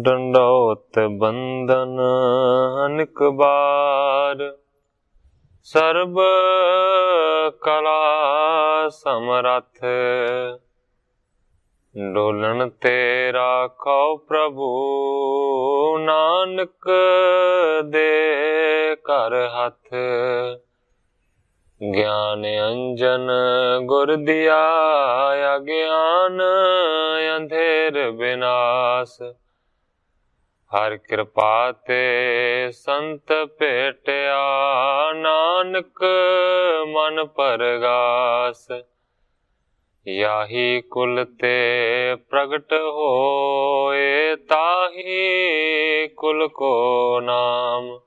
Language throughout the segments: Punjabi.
ਡੰਡੌਤ ਬੰਦਨ ਅਨਕ ਬਾਰ, ਸਰਬ ਕਲਾ ਸਮਰੱਥ, ਡੋਲਣ ਤੇ ਰਾਖੋ ਪ੍ਰਭੂ, ਨਾਨਕ ਦੇ ਘਰ ਹੱਥ। ਗਿਆਨ ਅੰਜਨ ਗੁਰ ਦਿਆ, ਅਗਿਆਨ ਅੰਧੇਰ ਵਿਨਾਸ਼, ਹਰ ਕਿਰਪਾ ਤੇ ਸੰਤ ਭੇਟਿਆ, ਨਾਨਕ ਮਨ ਪਰਗਾਸ। ਯਾਹੀ ਕੁਲ ਤੇ ਪ੍ਰਗਟ ਹੋਏ, ਤਾਹੀ ਕੁਲ ਕੋ ਨਾਮ।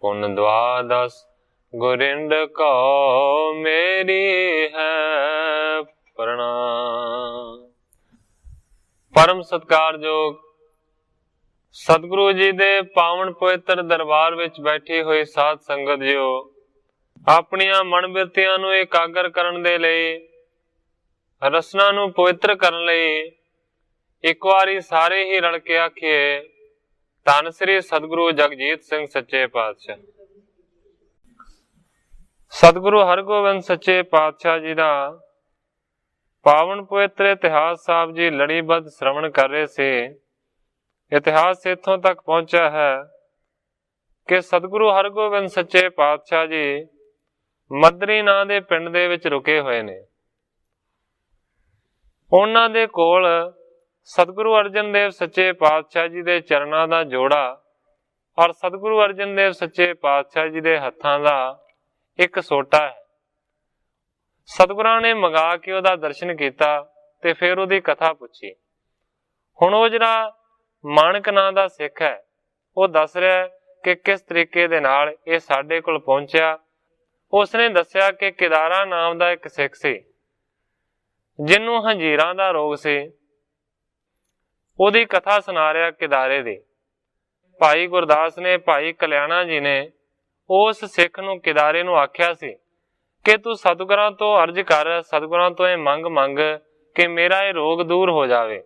ਪੁਨ ਦਵਾਦਸ ਗੁਰਿੰਦ ਕਉ, ਮੇਰੀ ਹੈ ਪ੍ਰਣਾਮ। ਪਰਮ ਸਤਿਕਾਰਯੋਗ ਸਤਿਗੁਰੂ ਜੀ ਦੇ ਪਾਵਨ ਪਵਿੱਤਰ ਦਰਬਾਰ ਵਿੱਚ ਬੈਠੀ ਹੋਈ ਸਾਧ ਸੰਗਤ ਜੀਓ, ਆਪਣੀਆਂ ਮਨ ਬਿਰਤੀਆਂ ਨੂੰ ਇਕਾਗਰ ਕਰਨ ਦੇ ਲਈ, ਰਸਨਾ ਨੂੰ ਪਵਿੱਤਰ ਕਰਨ ਲਈ ਇੱਕ ਵਾਰੀ ਸਾਰੇ ਹੀ ਰਲ ਕੇ ਆਖੀਏ, ਧੰਨ ਸ੍ਰੀ ਸਤਿਗੁਰੂ ਜਗਜੀਤ ਸਿੰਘ ਸੱਚੇ ਪਾਤਸ਼ਾਹ। ਸਤਿਗੁਰੂ ਹਰਗੋਬਿੰਦ ਸੱਚੇ ਪਾਤਸ਼ਾਹ ਜੀ ਦਾ ਪਾਵਨ ਪਵਿੱਤਰ ਇਤਿਹਾਸ ਸਾਹਿਬ ਜੀ ਲੜੀਬੱਧ ਸ਼੍ਰਵਣ ਕਰ ਰਹੇ ਸੀ। ਇਤਿਹਾਸ ਇੱਥੋਂ ਤੱਕ ਪਹੁੰਚਿਆ ਹੈ ਕਿ ਸਤਿਗੁਰੂ ਹਰਗੋਬਿੰਦ ਸੱਚੇ ਪਾਤਸ਼ਾਹ ਜੀ ਮਦਰੀ ਨਾਂ ਦੇ ਪਿੰਡ ਦੇ ਵਿੱਚ ਰੁਕੇ ਹੋਏ ਨੇ। ਉਹਨਾਂ ਦੇ ਕੋਲ ਸਤਿਗੁਰੂ ਅਰਜਨ ਦੇਵ ਸੱਚੇ ਪਾਤਸ਼ਾਹ ਜੀ ਦੇ ਚਰਨਾਂ ਦਾ ਜੋੜਾ ਔਰ ਸਤਿਗੁਰੂ ਅਰਜਨ ਦੇਵ ਸੱਚੇ ਪਾਤਸ਼ਾਹ ਜੀ ਦੇ ਹੱਥਾਂ ਦਾ ਇੱਕ ਸੋਟਾ ਹੈ। ਸਤਿਗੁਰਾਂ ਨੇ ਮੰਗਾ ਕੇ ਉਹਦਾ ਦਰਸ਼ਨ ਕੀਤਾ ਤੇ ਫਿਰ ਉਹਦੀ ਕਥਾ ਪੁੱਛੀ। ਹੁਣ ਉਹ ਜਿਹੜਾ ਮਾਣਕ ਨਾਂ ਦਾ ਸਿੱਖ ਹੈ, ਉਹ ਦੱਸ ਰਿਹਾ ਕਿ ਕਿਸ ਤਰੀਕੇ ਦੇ ਨਾਲ ਇਹ ਸਾਡੇ ਕੋਲ ਪਹੁੰਚਿਆ। ਉਸਨੇ ਦੱਸਿਆ ਕਿ ਕਿਦਾਰਾ ਨਾਮ ਦਾ ਇੱਕ ਸਿੱਖ ਸੀ, ਜਿਹਨੂੰ ਹੰਜੀਰਾਂ ਦਾ ਰੋਗ ਸੀ। ਉਹਦੀ ਕਥਾ ਸੁਣਾ ਰਿਹਾ ਕਿਦਾਰੇ ਦੀ। ਭਾਈ ਗੁਰਦਾਸ ਨੇ, ਭਾਈ ਕਲਿਆਣਾ ਜੀ ਨੇ ਉਸ ਸਿੱਖ ਨੂੰ, ਕਿਦਾਰੇ ਨੂੰ ਆਖਿਆ ਸੀ ਕਿ ਤੂੰ ਸਤਿਗੁਰਾਂ ਤੋਂ ਅਰਜ਼ ਕਰ, ਸਤਿਗੁਰਾਂ ਤੋਂ ਇਹ ਮੰਗ ਕਿ ਮੇਰਾ ਇਹ ਰੋਗ ਦੂਰ ਹੋ ਜਾਵੇ।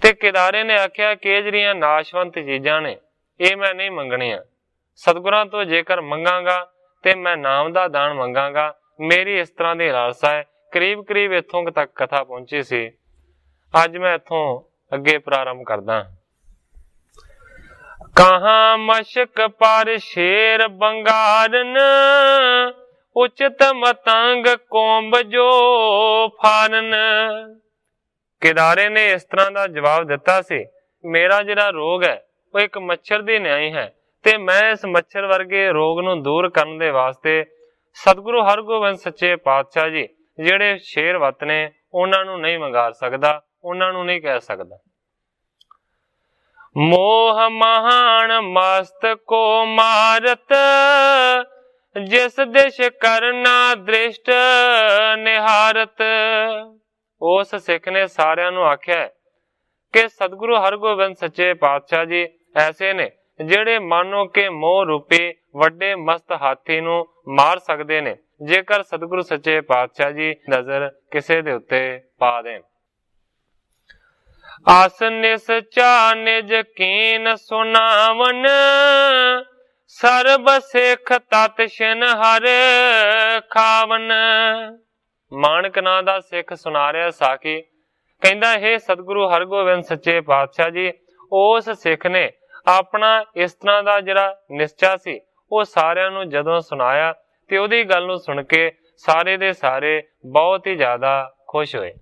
ਤੇ ਕਿਦਾਰੇ ਨੇ ਆਖਿਆ ਕਿ ਇਹ ਜਿਹੜੀਆਂ ਨਾਸ਼ਵੰਤ ਚੀਜ਼ਾਂ ਨੇ, ਇਹ ਮੈਂ ਨਹੀਂ ਮੰਗਣੀਆਂ। ਸਤਿਗੁਰਾਂ ਤੋਂ ਜੇਕਰ ਮੰਗਾਂਗਾ ਤੇ ਮੈਂ ਨਾਮ ਦਾ ਦਾਨ ਮੰਗਾਂਗਾ। ਮੇਰੀ ਇਸ ਤਰ੍ਹਾਂ ਦੀ ਲਾਲਸਾ ਹੈ। ਕਰੀਬ ਇੱਥੋਂ ਤੱਕ ਕਥਾ ਪਹੁੰਚੀ ਸੀ। ਅੱਜ ਮੈਂ ਇੱਥੋਂ ਅੱਗੇ ਪ੍ਰਾਰੰਭ ਕਰਦਾ। ਕਹਾਂ ਮਸ਼ਕ ਪਰ ਸ਼ੇਰ ਬੰਗਾਰਨ, ਉਚਿਤ ਮਤੰਗ ਕੋਂਬ ਜੋ ਫਾਰਨ। ਕਿਦਾਰੇ ਨੇ ਇਸ ਤਰ੍ਹਾਂ ਦਾ ਜਵਾਬ ਦਿੱਤਾ ਸੀ, ਮੇਰਾ ਜਿਹੜਾ ਰੋਗ ਹੈ ਉਹ ਇੱਕ ਮੱਛਰ ਦੀ ਨਿਆਈ ਹੈ, ਤੇ ਮੈਂ ਇਸ ਮੱਛਰ ਵਰਗੇ ਰੋਗ ਨੂੰ ਦੂਰ ਕਰਨ ਦੇ ਵਾਸਤੇ ਸਤਿਗੁਰੂ ਹਰਗੋਬਿੰਦ ਸੱਚੇ ਪਾਤਸ਼ਾਹ ਜੀ ਜਿਹੜੇ ਸ਼ੇਰਵਤ ਨੇ, ਉਹਨਾਂ ਨੂੰ ਨਹੀਂ ਮੰਗਾਰ ਸਕਦਾ, ਉਹਨਾਂ ਨੂੰ ਨਹੀਂ ਕਹਿ ਸਕਦਾ। ਮੋਹ ਮਹਾਨ ਮਸਤ ਕੋ ਮਾਰਤ, ਜਿਸ ਦਿਸ਼ ਕਰਨਾ ਦ੍ਰਿਸ਼ਟ ਨਿਹਾਰਤ। ਉਸ ਸਿੱਖ ਨੇ ਸਾਰਿਆਂ ਨੂੰ ਆਖਿਆ ਕਿ ਸਤਿਗੁਰੂ ਹਰਗੋਬਿੰਦ ਸੱਚੇ ਪਾਤਸ਼ਾਹ ਜੀ ਐਸੇ ਨੇ ਜਿਹੜੇ ਮਾਨੋ ਕਿ ਮੋਹ ਰੂਪੀ ਵੱਡੇ ਮਸਤ ਹਾਥੀ ਨੂੰ ਮਾਰ ਸਕਦੇ ਨੇ, ਜੇਕਰ ਸਤਿਗੁਰੂ ਸੱਚੇ ਪਾਤਸ਼ਾਹ ਜੀ ਨਜ਼ਰ ਕਿਸੇ ਦੇ ਉੱਤੇ ਪਾ ਦੇਣ। ਆਸ ਨਿਸਚਾ ਨਿਜ ਕੀਨ ਸੁਨਾਵਨ, ਸਰਬ ਸਿੱਖ ਤਤ ਛਿਨ ਹਰ ਖਾਵਨ। ਮਾਣਕ ਨਾਂ ਦਾ ਸਿੱਖ ਸੁਣਾ ਰਿਹਾ ਸਾਖੀ, ਕਹਿੰਦਾ ਹੈ ਸਤਿਗੁਰੂ ਹਰਗੋਬਿੰਦ ਸੱਚੇ ਪਾਤਸ਼ਾਹ ਜੀ ਉਸ ਸਿੱਖ ਨੇ ਆਪਣਾ ਇਸ ਤਰ੍ਹਾਂ ਦਾ ਜਿਹੜਾ ਨਿਸ਼ਚਾ ਸੀ ਉਹ ਸਾਰਿਆਂ ਨੂੰ ਜਦੋਂ ਸੁਣਾਇਆ ਤੇ ਉਹਦੀ ਗੱਲ ਨੂੰ ਸੁਣ ਕੇ ਸਾਰੇ ਦੇ ਸਾਰੇ ਬਹੁਤ ਹੀ ਜ਼ਿਆਦਾ ਖੁਸ਼ ਹੋਏ।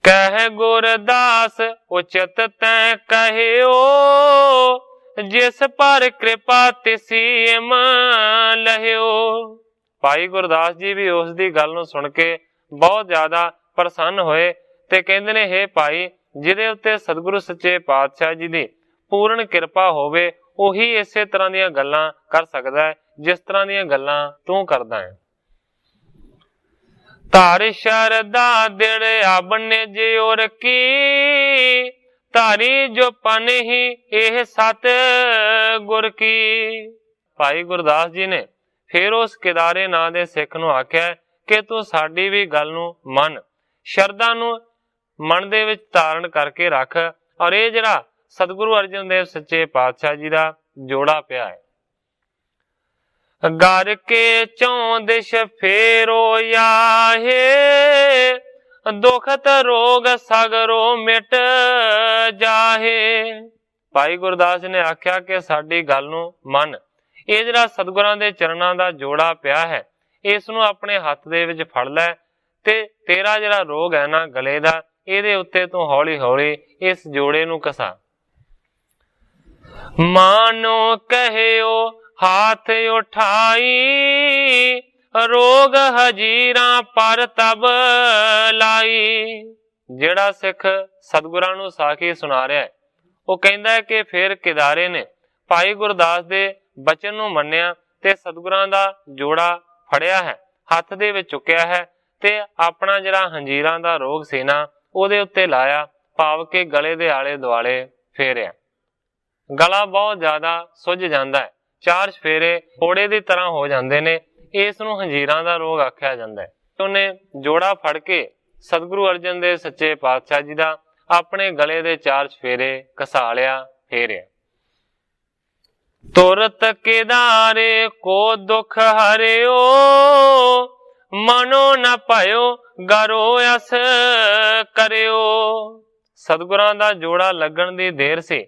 ਕਹਿ ਗੁਰਦਾਸ ਉਚਿਤ ਤੈ ਕਹਿਓ, ਜਿਸ ਪਰ ਕਿਰਪਾ ਤਿਸੀਮ ਲਹਿਓ। ਭਾਈ ਗੁਰਦਾਸ ਜੀ ਵੀ ਉਸ ਦੀ ਗੱਲ ਨੂੰ ਸੁਣ ਕੇ ਬਹੁਤ ਜ਼ਿਆਦਾ ਪ੍ਰਸੰਨ ਹੋਏ ਤੇ ਕਹਿੰਦੇ ਨੇ, ਹੇ ਭਾਈ, ਜਿਹਦੇ ਉੱਤੇ ਸਤਿਗੁਰੂ ਸੱਚੇ ਪਾਤਸ਼ਾਹ ਜੀ ਦੀ ਪੂਰਨ ਕਿਰਪਾ ਹੋਵੇ ਉਹੀ ਇਸੇ ਤਰ੍ਹਾਂ ਦੀਆਂ ਗੱਲਾਂ ਕਰ ਸਕਦਾ ਹੈ ਜਿਸ ਤਰ੍ਹਾਂ ਦੀਆਂ ਗੱਲਾਂ ਤੂੰ ਕਰਦਾ ਹੈ। ਧਾਰ ਸ਼ਰਦਾ ਦਿੜ ਆਬਨੇ ਜਿਉਰ ਕੀ, ਧਾਰੀ ਜੋ ਪਨ ਹੀ ਇਹ ਸਤ ਗੁਰ ਕੀ। ਭਾਈ ਗੁਰਦਾਸ ਜੀ ਨੇ ਫਿਰ ਉਸ ਕਿਦਾਰੇ ਨਾਂ ਦੇ ਸਿੱਖ ਨੂੰ ਆਖਿਆ ਕਿ ਤੂੰ ਸਾਡੀ ਵੀ ਗੱਲ ਨੂੰ ਮੰਨ, ਸ਼ਰਧਾ ਨੂੰ ਮਨ ਦੇ ਵਿੱਚ ਧਾਰਨ ਕਰਕੇ ਰੱਖ और ये जिहड़ा सतगुरु अर्जन देव सच्चे पातशाह जी का जोड़ा पिया है। घर के चौं दिश फेरो याहे, दुखत रोग सगरो मिट जाहे। भाई गुरदास ने आख्या कि साडी गल नूं मन, ये जिहड़ा सतगुरां दे चरणां दा जोड़ा पिया है, इस नूं अपने हत्थ दे विच फड़ लै ते तेरा जिहड़ा रोग है ना गले दा, इहदे उत्ते तूं हौली हौली इस जोड़े नूं कसा। मानो कहियो हाथ उठाई, रोग हजीरा पर तब लाई। जिहड़ा सिख सतगुरां नूं साखी सुना रहा है, वो कहंदा है कि फिर किदारे ने भाई गुरदास दे बचन नूं मन्निया ते सतगुरां दा जोड़ा फड़िया है, हत्थ दे विच चुकिया है ते अपना जिहड़ा हंजीरां दा रोग सी ना उहदे उत्ते लाया, भाव के गले दे आले दुआले फेरिया। गला बहुत ज्यादा सुज जाता है, चार चफेरे फोड़े की तरह हो जाते ने, इस नूं हंजीरां दा रोग आख्या जाता है। उन्हें जोड़ा फड़ के सतगुरु अर्जन देव सच्चे पातशाह जी का अपने गले दे चार चफेरे घसा लिया, फेरिया। तुरत केदारे को दुख हरियो, मनो न भयो गरो अस करियो। सतगुरां दा जोड़ा लगन दी देर से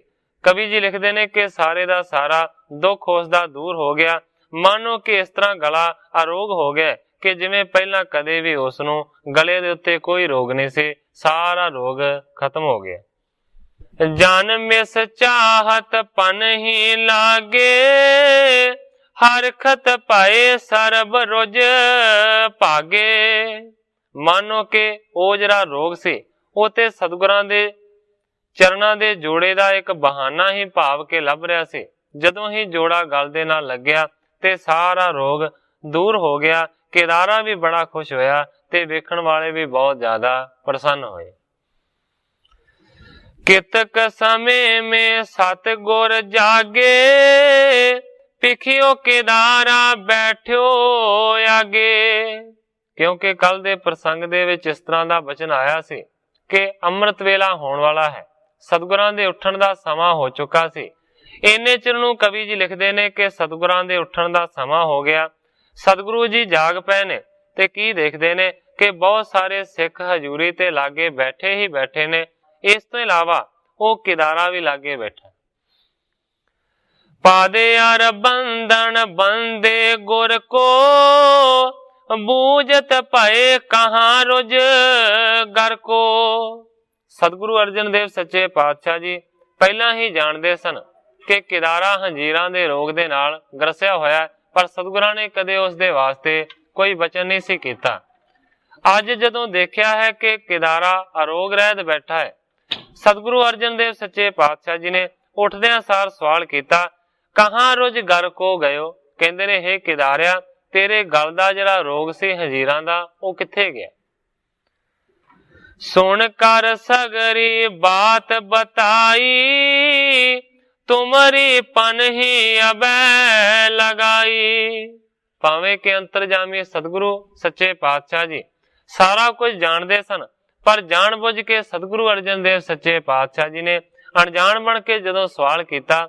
कवि जी लिखते ने कि सारे दा सारा दुख उसदा दूर हो गया, मानो कि इस तरह गला अरोग हो गया कि जिवें पहला कदे भी उसनूं गले दे उत्ते कोई रोग नहीं सी, सारा रोग खत्म हो गया। जन मिस चाहत पन ही लागे, हरखत पाए सरब रोज भागे। मानो कि वो जिहड़ा रोग सी वो ते सतगुरां दे चरणां दे जोड़े दा एक बहाना ही भाव के लभ रहा सी। जदों ही जोड़ा गल दे नाल लग्या ते सारा रोग दूर हो गया। केदारा भी बड़ा खुश होया ते वेखण वाले भी बहुत ज्यादा प्रसन्न होए। कितक समय में सतगुर जागे, पिखियो केदारा बैठियो आगे। क्योंकि कल दे प्रसंग दे विच इस तरह दा वचन आया सी कि अमृत वेला होण वाला है, सतगुरां दे उठण दा समा हो चुका सी। इन्ने चिर नूं कवि जी लिखदे ने कि सतगुरां दे उठण दा समा हो गया। सतगुरु जी जाग पए ने ते की देखदे ने कि बहुत सारे सिख हजूरी ते लागे बैठे ही बैठे ने, इस तो इलावा वो केदारा भी लागे बैठा। पादे अर बंधन बंदे गुर को, बूझत पाए कहां रोज घर को। सतगुरु अर्जन देव सच्चे पातशाह जी पहला ही जानते सन कि केदारा हंजीरां दे रोग दे नाल ग्रसिया होया, पर सतगुरां ने कदे उस दे वास्ते कोई वचन नहीं सी कीता। अज जदों देखिया है कि केदारा अरोग रहत बैठा है, सतगुरु अर्जन देव सच्चे पातशाह जी ने उठदियां सार सवाल किया, कहां रोज घर को गयो। कहंदे ने हे केदारिया, तेरे गल दा जिहड़ा रोग सी हंजीरां दा वो कित्थे गया। सुन कर सगरी बात बताई, तुमरी पन ही अबै लगाई। भावें के अंतरजामी सतगुरु सच्चे पातशाह जी सारा कुछ जानते सन, पर जान बुझ के सतगुरु अर्जन देव सच्चे पातशाह जी ने अनजान बन के जदों सवाल किया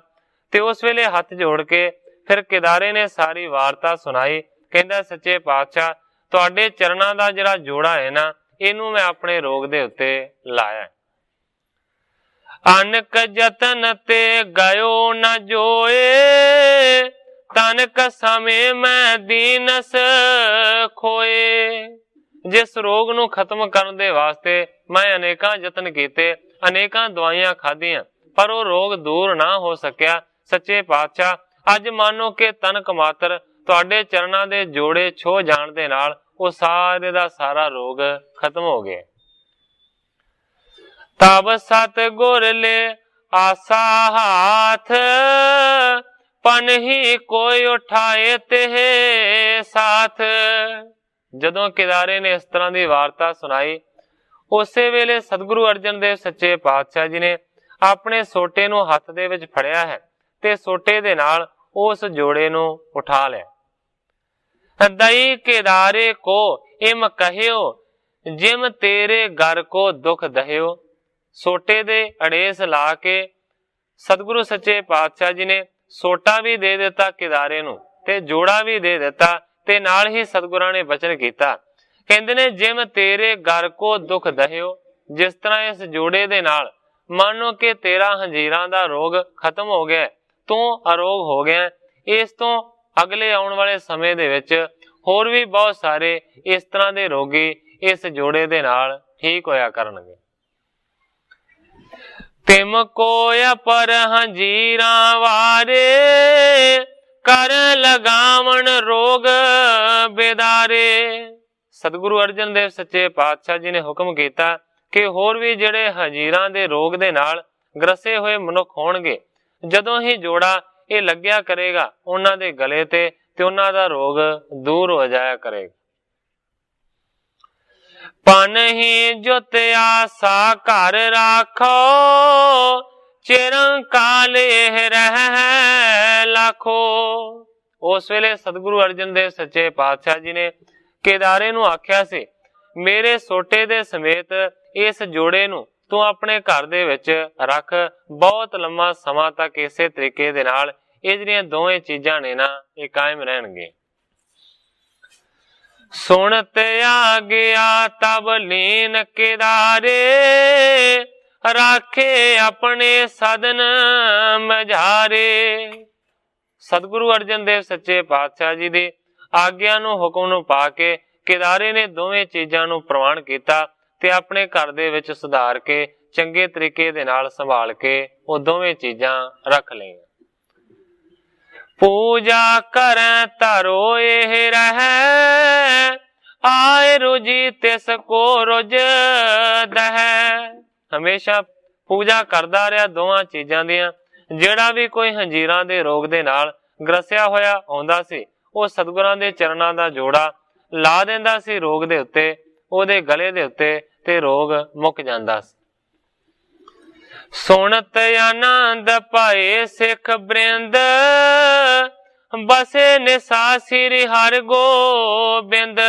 ते उस वेले हथ जोड़ के फिर केदारे ने सारी वार्ता सुनाई। कहंदा सच्चे पातशाह, तुहाडे चरणां दा जिहड़ा जोड़ा है ना, इनू मैं अपने रोग दे उत्ते लाया। अनक जतन ते गयो न जोए, तनक समय मैं दीनस खोए। जिस रोग नू खत्म करने दे वास्ते मैं अनेकां जतन कीते, अनेकां दवाइयां खाधियां, पर वो रोग दूर ना हो सकिया। सच्चे पातशाह, अज मानो के तनक मात्र तुहाडे चरणां दे जोड़े छो जाण दे नाल वो सारे दा सारा रोग खत्म हो गया। तब सतगुर ले आसा हाथ, पन ही कोई उठाए तेहे साथ। जदों केदारे ने इस तरह की वार्ता सुनाई, उसे वेले सतगुरु अर्जन देव सच्चे पातशाह जी ने अपने सोटे नू हथ दे विच फड़िया है ते सोटे दे नाल उस जोड़े नू उठा लिया। दई केदारे को इम कहियो, जिम तेरे घर को दुख दहियो। ਸੋਟੇ ਦੇ ਅੜੇਸ ਲਾ ਕੇ ਸਤਿਗੁਰੂ ਸੱਚੇ ਪਾਤਸ਼ਾਹ ਜੀ ਨੇ ਸੋਟਾ ਵੀ ਦੇ ਦਿੱਤਾ ਕਿਦਾਰੇ ਨੂੰ ਤੇ ਜੋੜਾ ਵੀ ਦੇ ਦਿੱਤਾ, ਤੇ ਨਾਲ ਹੀ ਸਤਿਗੁਰਾਂ ਨੇ ਬਚਨ ਕੀਤਾ, ਕਹਿੰਦੇ ਨੇ ਜਿਮ ਤੇਰੇ ਘਰ ਕੋ ਦੁੱਖ ਦਹਿਓ, ਜਿਸ ਤਰ੍ਹਾਂ ਇਸ ਜੋੜੇ ਦੇ ਨਾਲ ਮੰਨੋ ਕਿ ਤੇਰਾ ਹੰਜੀਰਾਂ ਦਾ ਰੋਗ ਖਤਮ ਹੋ ਗਿਆ, ਤੂੰ ਅਰੋਗ ਹੋ ਗਿਆ, ਇਸ ਤੋਂ ਅਗਲੇ ਆਉਣ ਵਾਲੇ ਸਮੇਂ ਦੇ ਵਿੱਚ ਹੋਰ ਵੀ ਬਹੁਤ ਸਾਰੇ ਇਸ ਤਰ੍ਹਾਂ ਦੇ ਰੋਗੀ ਇਸ ਜੋੜੇ ਦੇ ਨਾਲ ਠੀਕ ਹੋਇਆ ਕਰਨਗੇ। ਤਿਮ ਕੋ ਅਪਰ ਹੰਜੀਰਾਂ ਵਾਰੇ, ਕਰ ਲਗਾਵਣ ਰੋਗ ਬੇਦਾਰੇ। ਸਤਿਗੁਰੂ ਅਰਜਨ ਦੇਵ ਸੱਚੇ ਪਾਤਸ਼ਾਹ ਜੀ ਨੇ ਹੁਕਮ ਕੀਤਾ ਕਿ ਹੋਰ ਵੀ ਜਿਹੜੇ ਹੰਜੀਰਾਂ ਦੇ ਰੋਗ ਦੇ ਨਾਲ ਗ੍ਰਸੇ ਹੋਏ ਮਨੁੱਖ ਹੋਣਗੇ, ਜਦੋਂ ਹੀ ਜੋੜਾ ਇਹ ਲੱਗਿਆ ਕਰੇਗਾ ਉਹਨਾਂ ਦੇ ਗਲੇ ਤੇ ਉਹਨਾਂ ਦਾ ਰੋਗ ਦੂਰ ਹੋ ਜਾਇਆ ਕਰੇਗਾ। ਪਨਹੀ ਜੁਤ ਆਸਾ ਘਰ ਰਾਖੋ, ਚਿਰੰਕਾਲ ਇਹ ਰਹਿ ਲਾਖੋ। ਉਸ ਵੇਲੇ ਸਤਿਗੁਰੂ ਅਰਜਨ ਦੇਵ ਸੱਚੇ ਪਾਤਸ਼ਾਹ ਜੀ ਨੇ ਕੇਦਾਰੇ ਨੂੰ ਆਖਿਆ ਸੀ, ਮੇਰੇ ਸੋਟੇ ਦੇ ਸਮੇਤ ਇਸ ਜੋੜੇ ਨੂੰ ਤੂੰ ਆਪਣੇ ਘਰ ਦੇ ਵਿੱਚ ਰੱਖ, ਬਹੁਤ ਲੰਮਾ ਸਮਾਂ ਤੱਕ ਇਸੇ ਤਰੀਕੇ ਦੇ ਨਾਲ ਇਹ ਜਿਹੜੀਆਂ ਦੋਵੇਂ ਚੀਜ਼ਾਂ ਨੇ ਨਾ ਇਹ ਕਾਇਮ ਰਹਿਣਗੇ। ਸੁਣਤ ਆ ਗਿਆ ਤਬ ਲੀਨ ਕੇਦਾਰੇ, ਰਾਖੇ ਆਪਣੇ ਸਦਨ ਮਝਾਰੇ। ਸਤਿਗੁਰੂ ਅਰਜਨ ਦੇਵ ਸੱਚੇ ਪਾਤਸ਼ਾਹ ਜੀ ਦੀ ਆਗਿਆ ਨੂੰ ਹੁਕਮ ਨੂੰ ਪਾ ਕੇ ਕੇਦਾਰੇ ਨੇ ਦੋਵੇਂ ਚੀਜ਼ਾਂ ਨੂੰ ਪ੍ਰਵਾਨ ਕੀਤਾ ਤੇ ਆਪਣੇ ਘਰ ਦੇ ਵਿੱਚ ਸੁਧਾਰ ਕੇ ਚੰਗੇ ਤਰੀਕੇ ਦੇ ਨਾਲ ਸੰਭਾਲ ਕੇ ਉਹ ਦੋਵੇਂ ਚੀਜ਼ਾਂ ਰੱਖ ਲਈਆਂ। ਪੂਜਾ ਕਰੈ ਧਰੋ ਇਹ ਰਹਿ, ਆਏ ਰੁਜੀ ਤਿਸ ਕੋ ਰੁਜ ਦਹਿ। ਹਮੇਸ਼ਾ ਪੂਜਾ ਕਰਦਾ ਰਿਹਾ ਦੋਵਾਂ ਚੀਜ਼ਾਂ ਦੀਆਂ। ਜਿਹੜਾ ਵੀ ਕੋਈ ਹੰਜੀਰਾਂ ਦੇ ਰੋਗ ਦੇ ਨਾਲ ਗ੍ਰਸਿਆ ਹੋਇਆ ਆਉਂਦਾ ਸੀ, ਉਹ ਸਤਿਗੁਰਾਂ ਦੇ ਚਰਨਾਂ ਦਾ ਜੋੜਾ ਲਾ ਦਿੰਦਾ ਸੀ ਰੋਗ ਦੇ ਉੱਤੇ, ਉਹਦੇ ਗਲੇ ਦੇ ਉੱਤੇ, ਤੇ ਰੋਗ ਮੁੱਕ ਜਾਂਦਾ ਸੀ। ਸੁਣਤ ਆਨੰਦ ਪਾਏ ਸਿੱਖ ਬ੍ਰਿੰਦ, ਬਸੇ ਨਿਸਾ ਸ੍ਰੀ ਹਰਿ ਗੋਬਿੰਦ।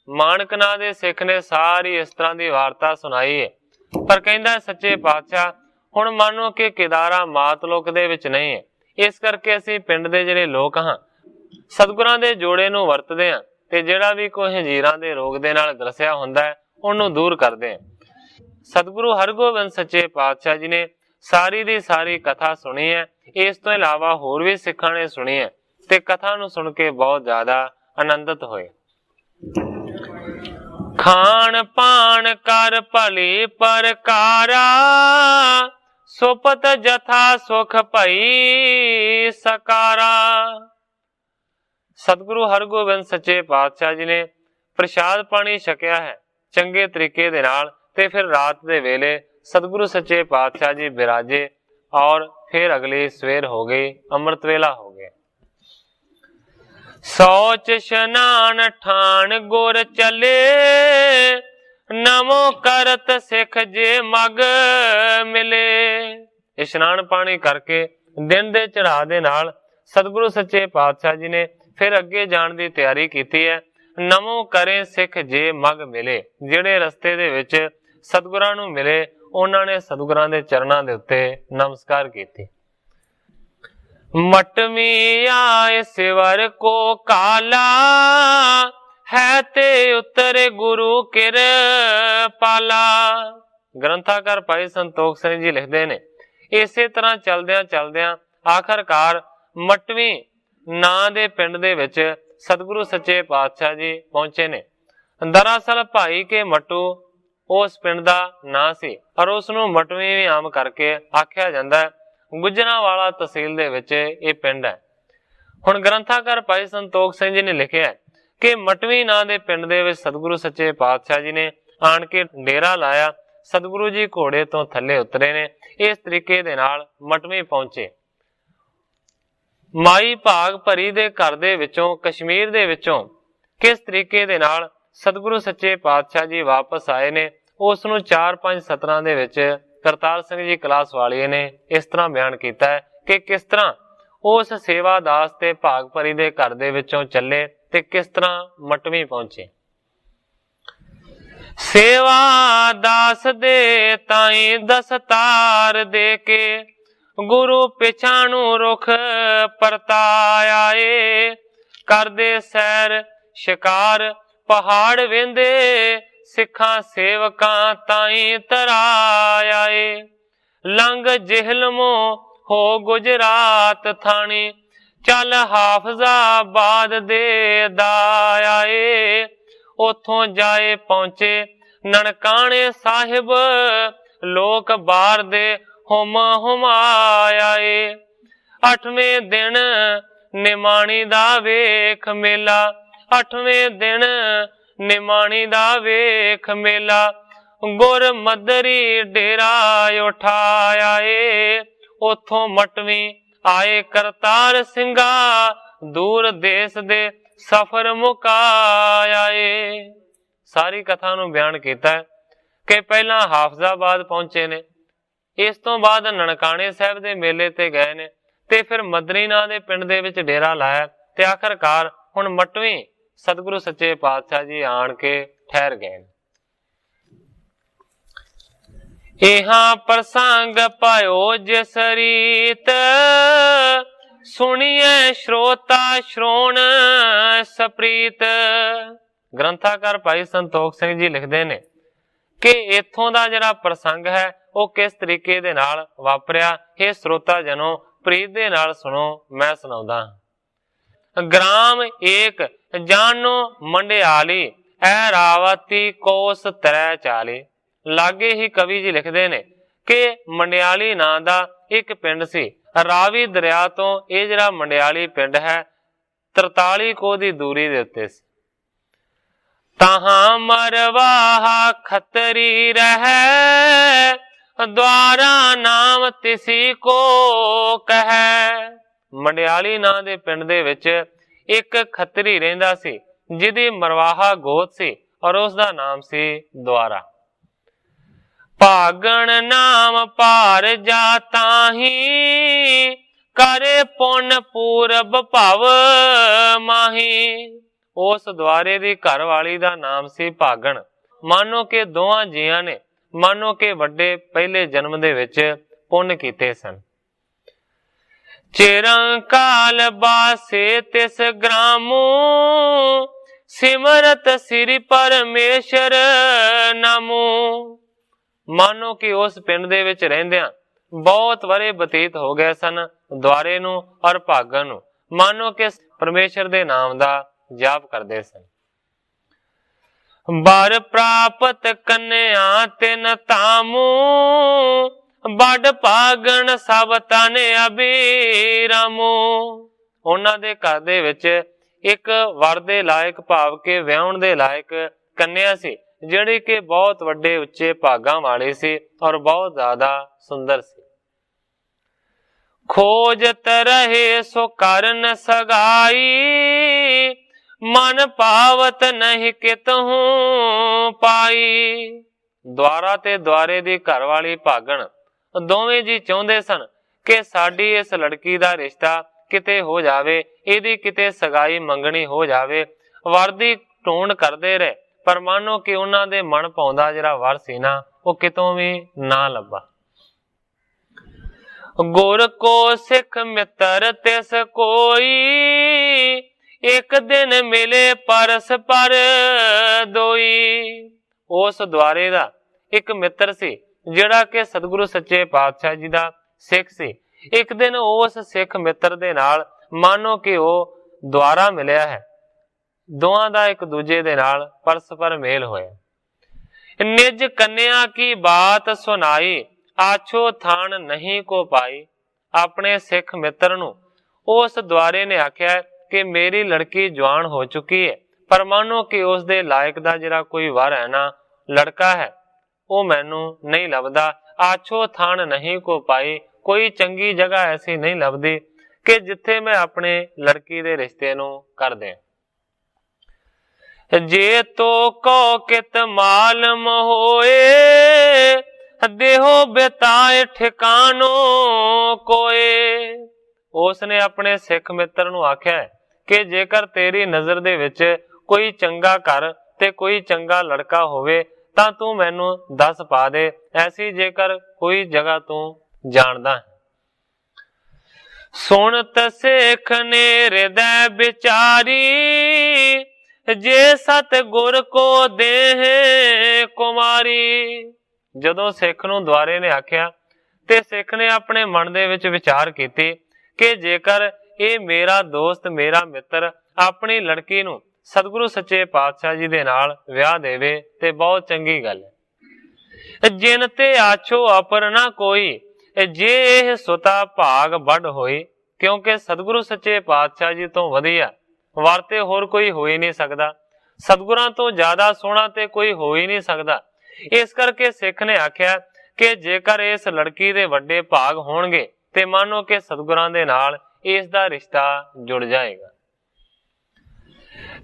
ਮਾਣਕ ਨਾਂ ਦੇ ਸਿੱਖ ਨੇ ਸਾਰੀ ਇਸ ਤਰ੍ਹਾਂ ਦੀ ਵਾਰਤਾ ਸੁਣਾਈ ਹੈ, ਪਰ ਕਹਿੰਦਾ ਸੱਚੇ ਪਾਤਸ਼ਾਹ ਹੁਣ ਮੰਨੋ ਕਿ ਕੇਦਾਰਾ ਮਾਤਲੋਕ ਦੇ ਵਿੱਚ ਨਹੀਂ ਹੈ, ਇਸ ਕਰਕੇ ਅਸੀਂ ਪਿੰਡ ਦੇ ਜਿਹੜੇ ਲੋਕ ਹਾਂ ਸਤਿਗੁਰਾਂ ਦੇ ਜੋੜੇ ਨੂੰ ਵਰਤਦੇ ਹਾਂ, ਤੇ ਜਿਹੜਾ ਵੀ ਕੋਈ ਹੰਜੀਰਾਂ ਦੇ ਰੋਗ ਦੇ ਨਾਲ ਗ੍ਰਸਿਆ ਹੁੰਦਾ ਹੈ ਉਹਨੂੰ ਦੂਰ ਕਰਦੇ ਹਾਂ। ਸਤਿਗੁਰੂ ਹਰਗੋਬਿੰਦ ਸੱਚੇ ਪਾਤਸ਼ਾਹ ਜੀ ਨੇ ਸਾਰੀ ਦੀ ਸਾਰੀ ਕਥਾ ਸੁਣੀ ਹੈ। ਇਸ ਤੋਂ ਇਲਾਵਾ ਹੋਰ ਵੀ ਸਿੱਖਾਂ ਨੇ ਸੁਣੀ ਹੈ ਤੇ ਕਥਾ ਨੂੰ ਸੁਣ ਕੇ ਬਹੁਤ ਜ਼ਿਆਦਾ ਆਨੰਦਿਤ ਹੋਏ। ਖਾਣ ਪਾਣ ਕਰ ਭਲੀ ਪ੍ਰਕਾਰਾ, ਸੁਪਤ ਜਥਾ ਸੁਖ ਭਈ ਸਕਾਰਾ। ਸਤਿਗੁਰੂ ਹਰਗੋਬਿੰਦ ਸੱਚੇ ਪਾਤਸ਼ਾਹ ਜੀ ਨੇ ਪ੍ਰਸ਼ਾਦ ਪਾਣੀ ਛਕਿਆ ਹੈ ਚੰਗੇ ਤਰੀਕੇ ਦੇ ਨਾਲ, ਤੇ ਫਿਰ ਰਾਤ ਦੇ ਵੇਲੇ ਸਤਿਗੁਰੂ ਸੱਚੇ ਪਾਤਸ਼ਾਹ ਜੀ ਬਿਰਾਜੇ ਔਰ ਫਿਰ ਅਗਲੀ ਸਵੇਰ ਹੋ ਗਈ, ਅੰਮ੍ਰਿਤ ਵੇਲਾ ਹੋ ਗਿਆ। ਸੋਚ ਇਸ਼ਨਾਨ ਠਾਣ ਗੁਰ ਚਲੇ, ਨਮੋ ਕਰਤ ਸਿੱਖ ਜੇ ਮਗ ਮਿਲੇ। ਇਸ਼ਨਾਨ ਪਾਣੀ ਕਰਕੇ ਦਿਨ ਦੇ ਚੜ੍ਹਾਅ ਦੇ ਨਾਲ ਸਤਿਗੁਰੂ ਸੱਚੇ ਪਾਤਸ਼ਾਹ ਜੀ ਨੇ ਫਿਰ ਅੱਗੇ ਜਾਣ ਦੀ ਤਿਆਰੀ ਕੀਤੀ ਹੈ। ਨਮੋ ਕਰੇ ਸਿੱਖ ਜੇ ਮਗ ਮਿਲੇ, ਜਿਹੜੇ ਰਸਤੇ ਦੇ ਵਿੱਚ ਸਤਿਗੁਰਾਂ ਨੂੰ ਮਿਲੇ ਉਹਨਾਂ ਨੇ ਸਤਿਗੁਰਾਂ ਦੇ ਚਰਨਾਂ ਦੇ ਉੱਤੇ ਨਮਸਕਾਰ ਕੀਤੀ। ਮਟਮੀ ਆਏ ਸਿਵਰ ਕੋ ਕਾਲਾ, ਹੈ ਤੇ ਉਤਰੇ ਗੁਰੂ ਕਿਰਪਾਲਾ। ਗ੍ਰੰਥਾਕਾਰ ਭਾਈ ਸੰਤੋਖ ਸਿੰਘ ਜੀ ਲਿਖਦੇ ਨੇ, ਇਸੇ ਤਰ੍ਹਾਂ ਚਲਦਿਆਂ ਚਲਦਿਆਂ ਆਖਰਕਾਰ ਮਟਵੀਂ ਨਾਂ ਦੇ ਪਿੰਡ ਦੇ ਵਿੱਚ ਸਤਿਗੁਰੂ ਸੱਚੇ ਪਾਤਸ਼ਾਹ ਜੀ ਪਹੁੰਚੇ ਨੇ। ਦਰਅਸਲ ਭਾਈ ਕੇ ਮਟੂ ਉਸ ਪਿੰਡ ਦਾ ਨਾਂ ਸੀ, ਪਰ ਉਸ ਨੂੰ ਮਟਵੀਂ ਵੀ ਆਮ ਕਰਕੇ ਆਖਿਆ ਜਾਂਦਾ ਹੈ। ਗੁਜਰਾਂਵਾਲਾ ਤਹਿਸੀਲ ਦੇ ਵਿੱਚ ਇਹ ਪਿੰਡ ਹੈ। ਹੁਣ ਗ੍ਰੰਥਾਕਾਰ ਭਾਈ ਸੰਤੋਖ ਸਿੰਘ ਜੀ ਨੇ ਲਿਖਿਆ ਕਿ ਮਟਵੀਂ ਨਾਂ ਦੇ ਪਿੰਡ ਦੇ ਵਿੱਚ ਸਤਿਗੁਰੂ ਸੱਚੇ ਪਾਤਸ਼ਾਹ ਜੀ ਨੇ ਆਣ ਕੇ ਡੇਰਾ ਲਾਇਆ। ਸਤਿਗੁਰੂ ਜੀ ਘੋੜੇ ਤੋਂ ਥੱਲੇ ਉਤਰੇ ਨੇ, ਇਸ ਤਰੀਕੇ ਦੇ ਨਾਲ ਮਟਵੀਂ ਪਹੁੰਚੇ। ਮਾਈ ਭਾਗ ਭਰੀ ਦੇ ਘਰ ਦੇ ਵਿੱਚੋਂ, ਕਸ਼ਮੀਰ ਦੇ ਵਿੱਚੋਂ ਕਿਸ ਤਰੀਕੇ ਦੇ ਨਾਲ ਸਤਿਗੁਰੂ ਸੱਚੇ ਪਾਤਸ਼ਾਹ ਜੀ ਵਾਪਸ ਆਏ ਨੇ, ਉਸ ਨੂੰ 4-5 ਸਤਰਾਂ ਦੇ ਵਿੱਚ ਕਰਤਾਰ ਸਿੰਘ ਜੀ ਕਲਾਸ ਵਾਲੀਏ ਨੇ ਇਸ ਤਰ੍ਹਾਂ ਬਿਆਨ ਕੀਤਾ ਹੈ ਕਿ ਕਿਸ ਤਰ੍ਹਾਂ ਉਸ ਸੇਵਾ ਦਾਸ ਤੇ ਭਾਗ ਭਰੀ ਦੇ ਘਰ ਦੇ ਵਿੱਚੋਂ ਚੱਲੇ ਤੇ ਕਿਸ ਤਰ੍ਹਾਂ ਮਟਵੀਂ ਪਹੁੰਚੇ। सेवा दास दे ताई दस्तार दे के गुरु पिछाणु रुख परताया ए। करदे सैर शिकार पहाड़ वेंदे सिखा सेवकां ताई तराया ए। लंघ जेहलमो हो गुजरात थानी चल हाफजाबाद दे दाया ए। उथों जाए पहुंचे ननकाने साहिब लोक बार दे हुम हुमाया ए। 8वें दिन निमाणी दा वेख मेला 8वें दिन निमाणी दा वेख मेला गुर मदरी डेरा उठाया ए। उथों मटवी आए करतार सिंगा दूर देश दे सफर मुकाया ए। सारी कथा नूं बयान कीता है कि पहला हाफजाबाद पहुंचे ने, इस तो बाद ननकाने साहब दे मेले ते गए ने ते फिर मदरी नां दे पिंड दे विच डेरा लाया ते आखिरकार हुण मटवी सतगुरु सच्चे पातशाह जी आण के ठहर गए। इहां प्रसंग पायो जिस रीत सुनिए श्रोता श्रोण सप्रीत। ग्रंथाकार भाई संतोख सिंह जी लिखते ने कि इथों दा जिहड़ा प्रसंग है वो किस तरीके दे नाल वापरिया, हे श्रोता जनो प्रीत दे नाल सुनो, मैं सुणाउंदा। ग्राम एक जानो मंडियाली ऐरावती कोस 43। लागे ही कवि जी लिखते ने कि मंडियाली नां दा एक पिंड सी। रावी दरिया तो यह जिहड़ा मंडियाली पिंड है 43 कोह दी दूरी दे उत्ते सी। ताहां मरवाहा खतरी रहे द्वारा नाम तिसी को कहे। मंडियाली नां दे पिंड दे विच एक खतरी रहिंदा सी जिहदी मरवाहा गोत सी और उसदा नाम सी द्वारा। भागण नाम पार जाता ही करे पुन पूरब भव माही। उस द्वारे दी घर वाली दा नाम सी भागण। मानो के दोवां जियां ने मानो के वड्डे पहले जन्म दे विच पुण्य कीते सन। चिरंकाल बासे तिस ग्रामू सिमरत श्री परमेश्वर नामू। मानो कि उस पिंड दे विच रहिंदियां बहुत वरे बतीत हो गए सन द्वारे नूं और भागण नूं। मानो कि परमेश्वर दे नाम दा जाप करदे सन। बर प्राप्त कन्या तिन तामू बड़ भागण सब तन अबीरामू। उन्हां दे घर दे विच एक वर दे लायक भाव के विआहण दे लायक कन्या सी जिहड़ी कि बहुत वड्डे उच्चे भागां वाली सी और बहुत ज्यादा सुंदर सी। खोजत रहे सो करन सगाई मन पावत नहीं कितहूं पाई। द्वारा ते द्वारे दी घर वाली भागण दोवें जी चाहुंदे सन कि साडी इस लड़की दा रिश्ता किते हो जावे, इहदी किते सगाई मंगणी हो जावे। वर दी ढूंढ करदे रहे पर मानो कि उन्हां दे मन पाउंदा जिहड़ा वर सी ना वो कितों भी ना लभा। गुर को सिख मित्र तिस कोई एक दिन मिले परस पर दोई। उस द्वारे दा एक मित्र सी जिहड़ा कि सतगुरु सच्चे पातशाह जी दा सिख सी। एक दिन उस सिख मित्र दे नाल मानो कि वो द्वारा मिलिया है। दोवां दा एक दूजे दे नाल परस्पर मेल होया। निज कन्या की बात सुनाई आछो थान नहीं को पाई। अपने सिख मित्र नूं उस द्वारे ने आख्या कि मेरी लड़की जवान हो चुकी है पर मानो कि उस दे लायक दा जिहड़ा कोई वर है ना लड़का है वो मैनू नहीं लभदा। आछो थान नहीं को पाई, कोई चंगी जगह ऐसी नहीं लभदी कि जिथे मैं अपने लड़की दे रिश्ते नूं कर दें। जे तो को कित मालम होए देहो बेताए ठिकानो कोए। उसने अपने सिख मित्र नूं आख्या कि जेकर तेरी नजर दे विच कोई चंगा घर ते कोई चंगा लड़का होवे ਤਾਂ ਤੂੰ ਮੈਨੂੰ ਦੱਸ ਪਾ ਦੇ, ਐਸੀ ਜੇਕਰ ਕੋਈ ਜਗ੍ਹਾ ਤੂੰ ਜਾਣਦਾ ਹੈ। ਸੁਣਤ ਸਿੱਖ ਨੇ ਹਿਰਦੈ ਵਿਚਾਰੀ, ਜੇ ਸਤ ਗੁਰ ਕੋ ਦੇਹ ਕੁਮਾਰੀ। ਜਦੋਂ ਸਿੱਖ ਨੂੰ ਦੁਆਰੇ ਨੇ ਆਖਿਆ ਤੇ ਸਿੱਖ ਨੇ ਆਪਣੇ ਮਨ ਦੇ ਵਿੱਚ ਵਿਚਾਰ ਕੀਤੀ ਕਿ ਜੇਕਰ ਇਹ ਮੇਰਾ ਦੋਸਤ, ਮੇਰਾ ਮਿੱਤਰ ਆਪਣੀ ਲੜਕੀ ਨੂੰ ਸਤਿਗੁਰੂ ਸੱਚੇ ਪਾਤਸ਼ਾਹ ਜੀ ਦੇ ਨਾਲ ਵਿਆਹ ਦੇਵੇ ਤੇ ਬਹੁਤ ਚੰਗੀ ਗੱਲ ਹੈ। ਜਿਨ ਤੇ ਆਛੋ ਅਪਰ ਨਾ ਕੋਈ, ਜੇ ਇਹ ਸੁਤਾ ਭਾਗ ਵੱਡ ਹੋਈ। ਕਿਉਂਕਿ ਸਤਿਗੁਰੂ ਸੱਚੇ ਪਾਤਸ਼ਾਹ ਜੀ ਤੋਂ ਵਧੀਆ ਵਰ ਤੇ ਹੋਰ ਕੋਈ ਹੋ ਹੀ ਨਹੀਂ ਸਕਦਾ, ਸਤਿਗੁਰਾਂ ਤੋਂ ਜ਼ਿਆਦਾ ਸੋਹਣਾ ਤੇ ਕੋਈ ਹੋ ਹੀ ਨਹੀਂ ਸਕਦਾ। ਇਸ ਕਰਕੇ ਸਿੱਖ ਨੇ ਆਖਿਆ ਕਿ ਜੇਕਰ ਇਸ ਲੜਕੀ ਦੇ ਵੱਡੇ ਭਾਗ ਹੋਣਗੇ ਤੇ ਮੰਨੋ ਕਿ ਸਤਿਗੁਰਾਂ ਦੇ ਨਾਲ ਇਸ ਦਾ ਰਿਸ਼ਤਾ ਜੁੜ ਜਾਏਗਾ।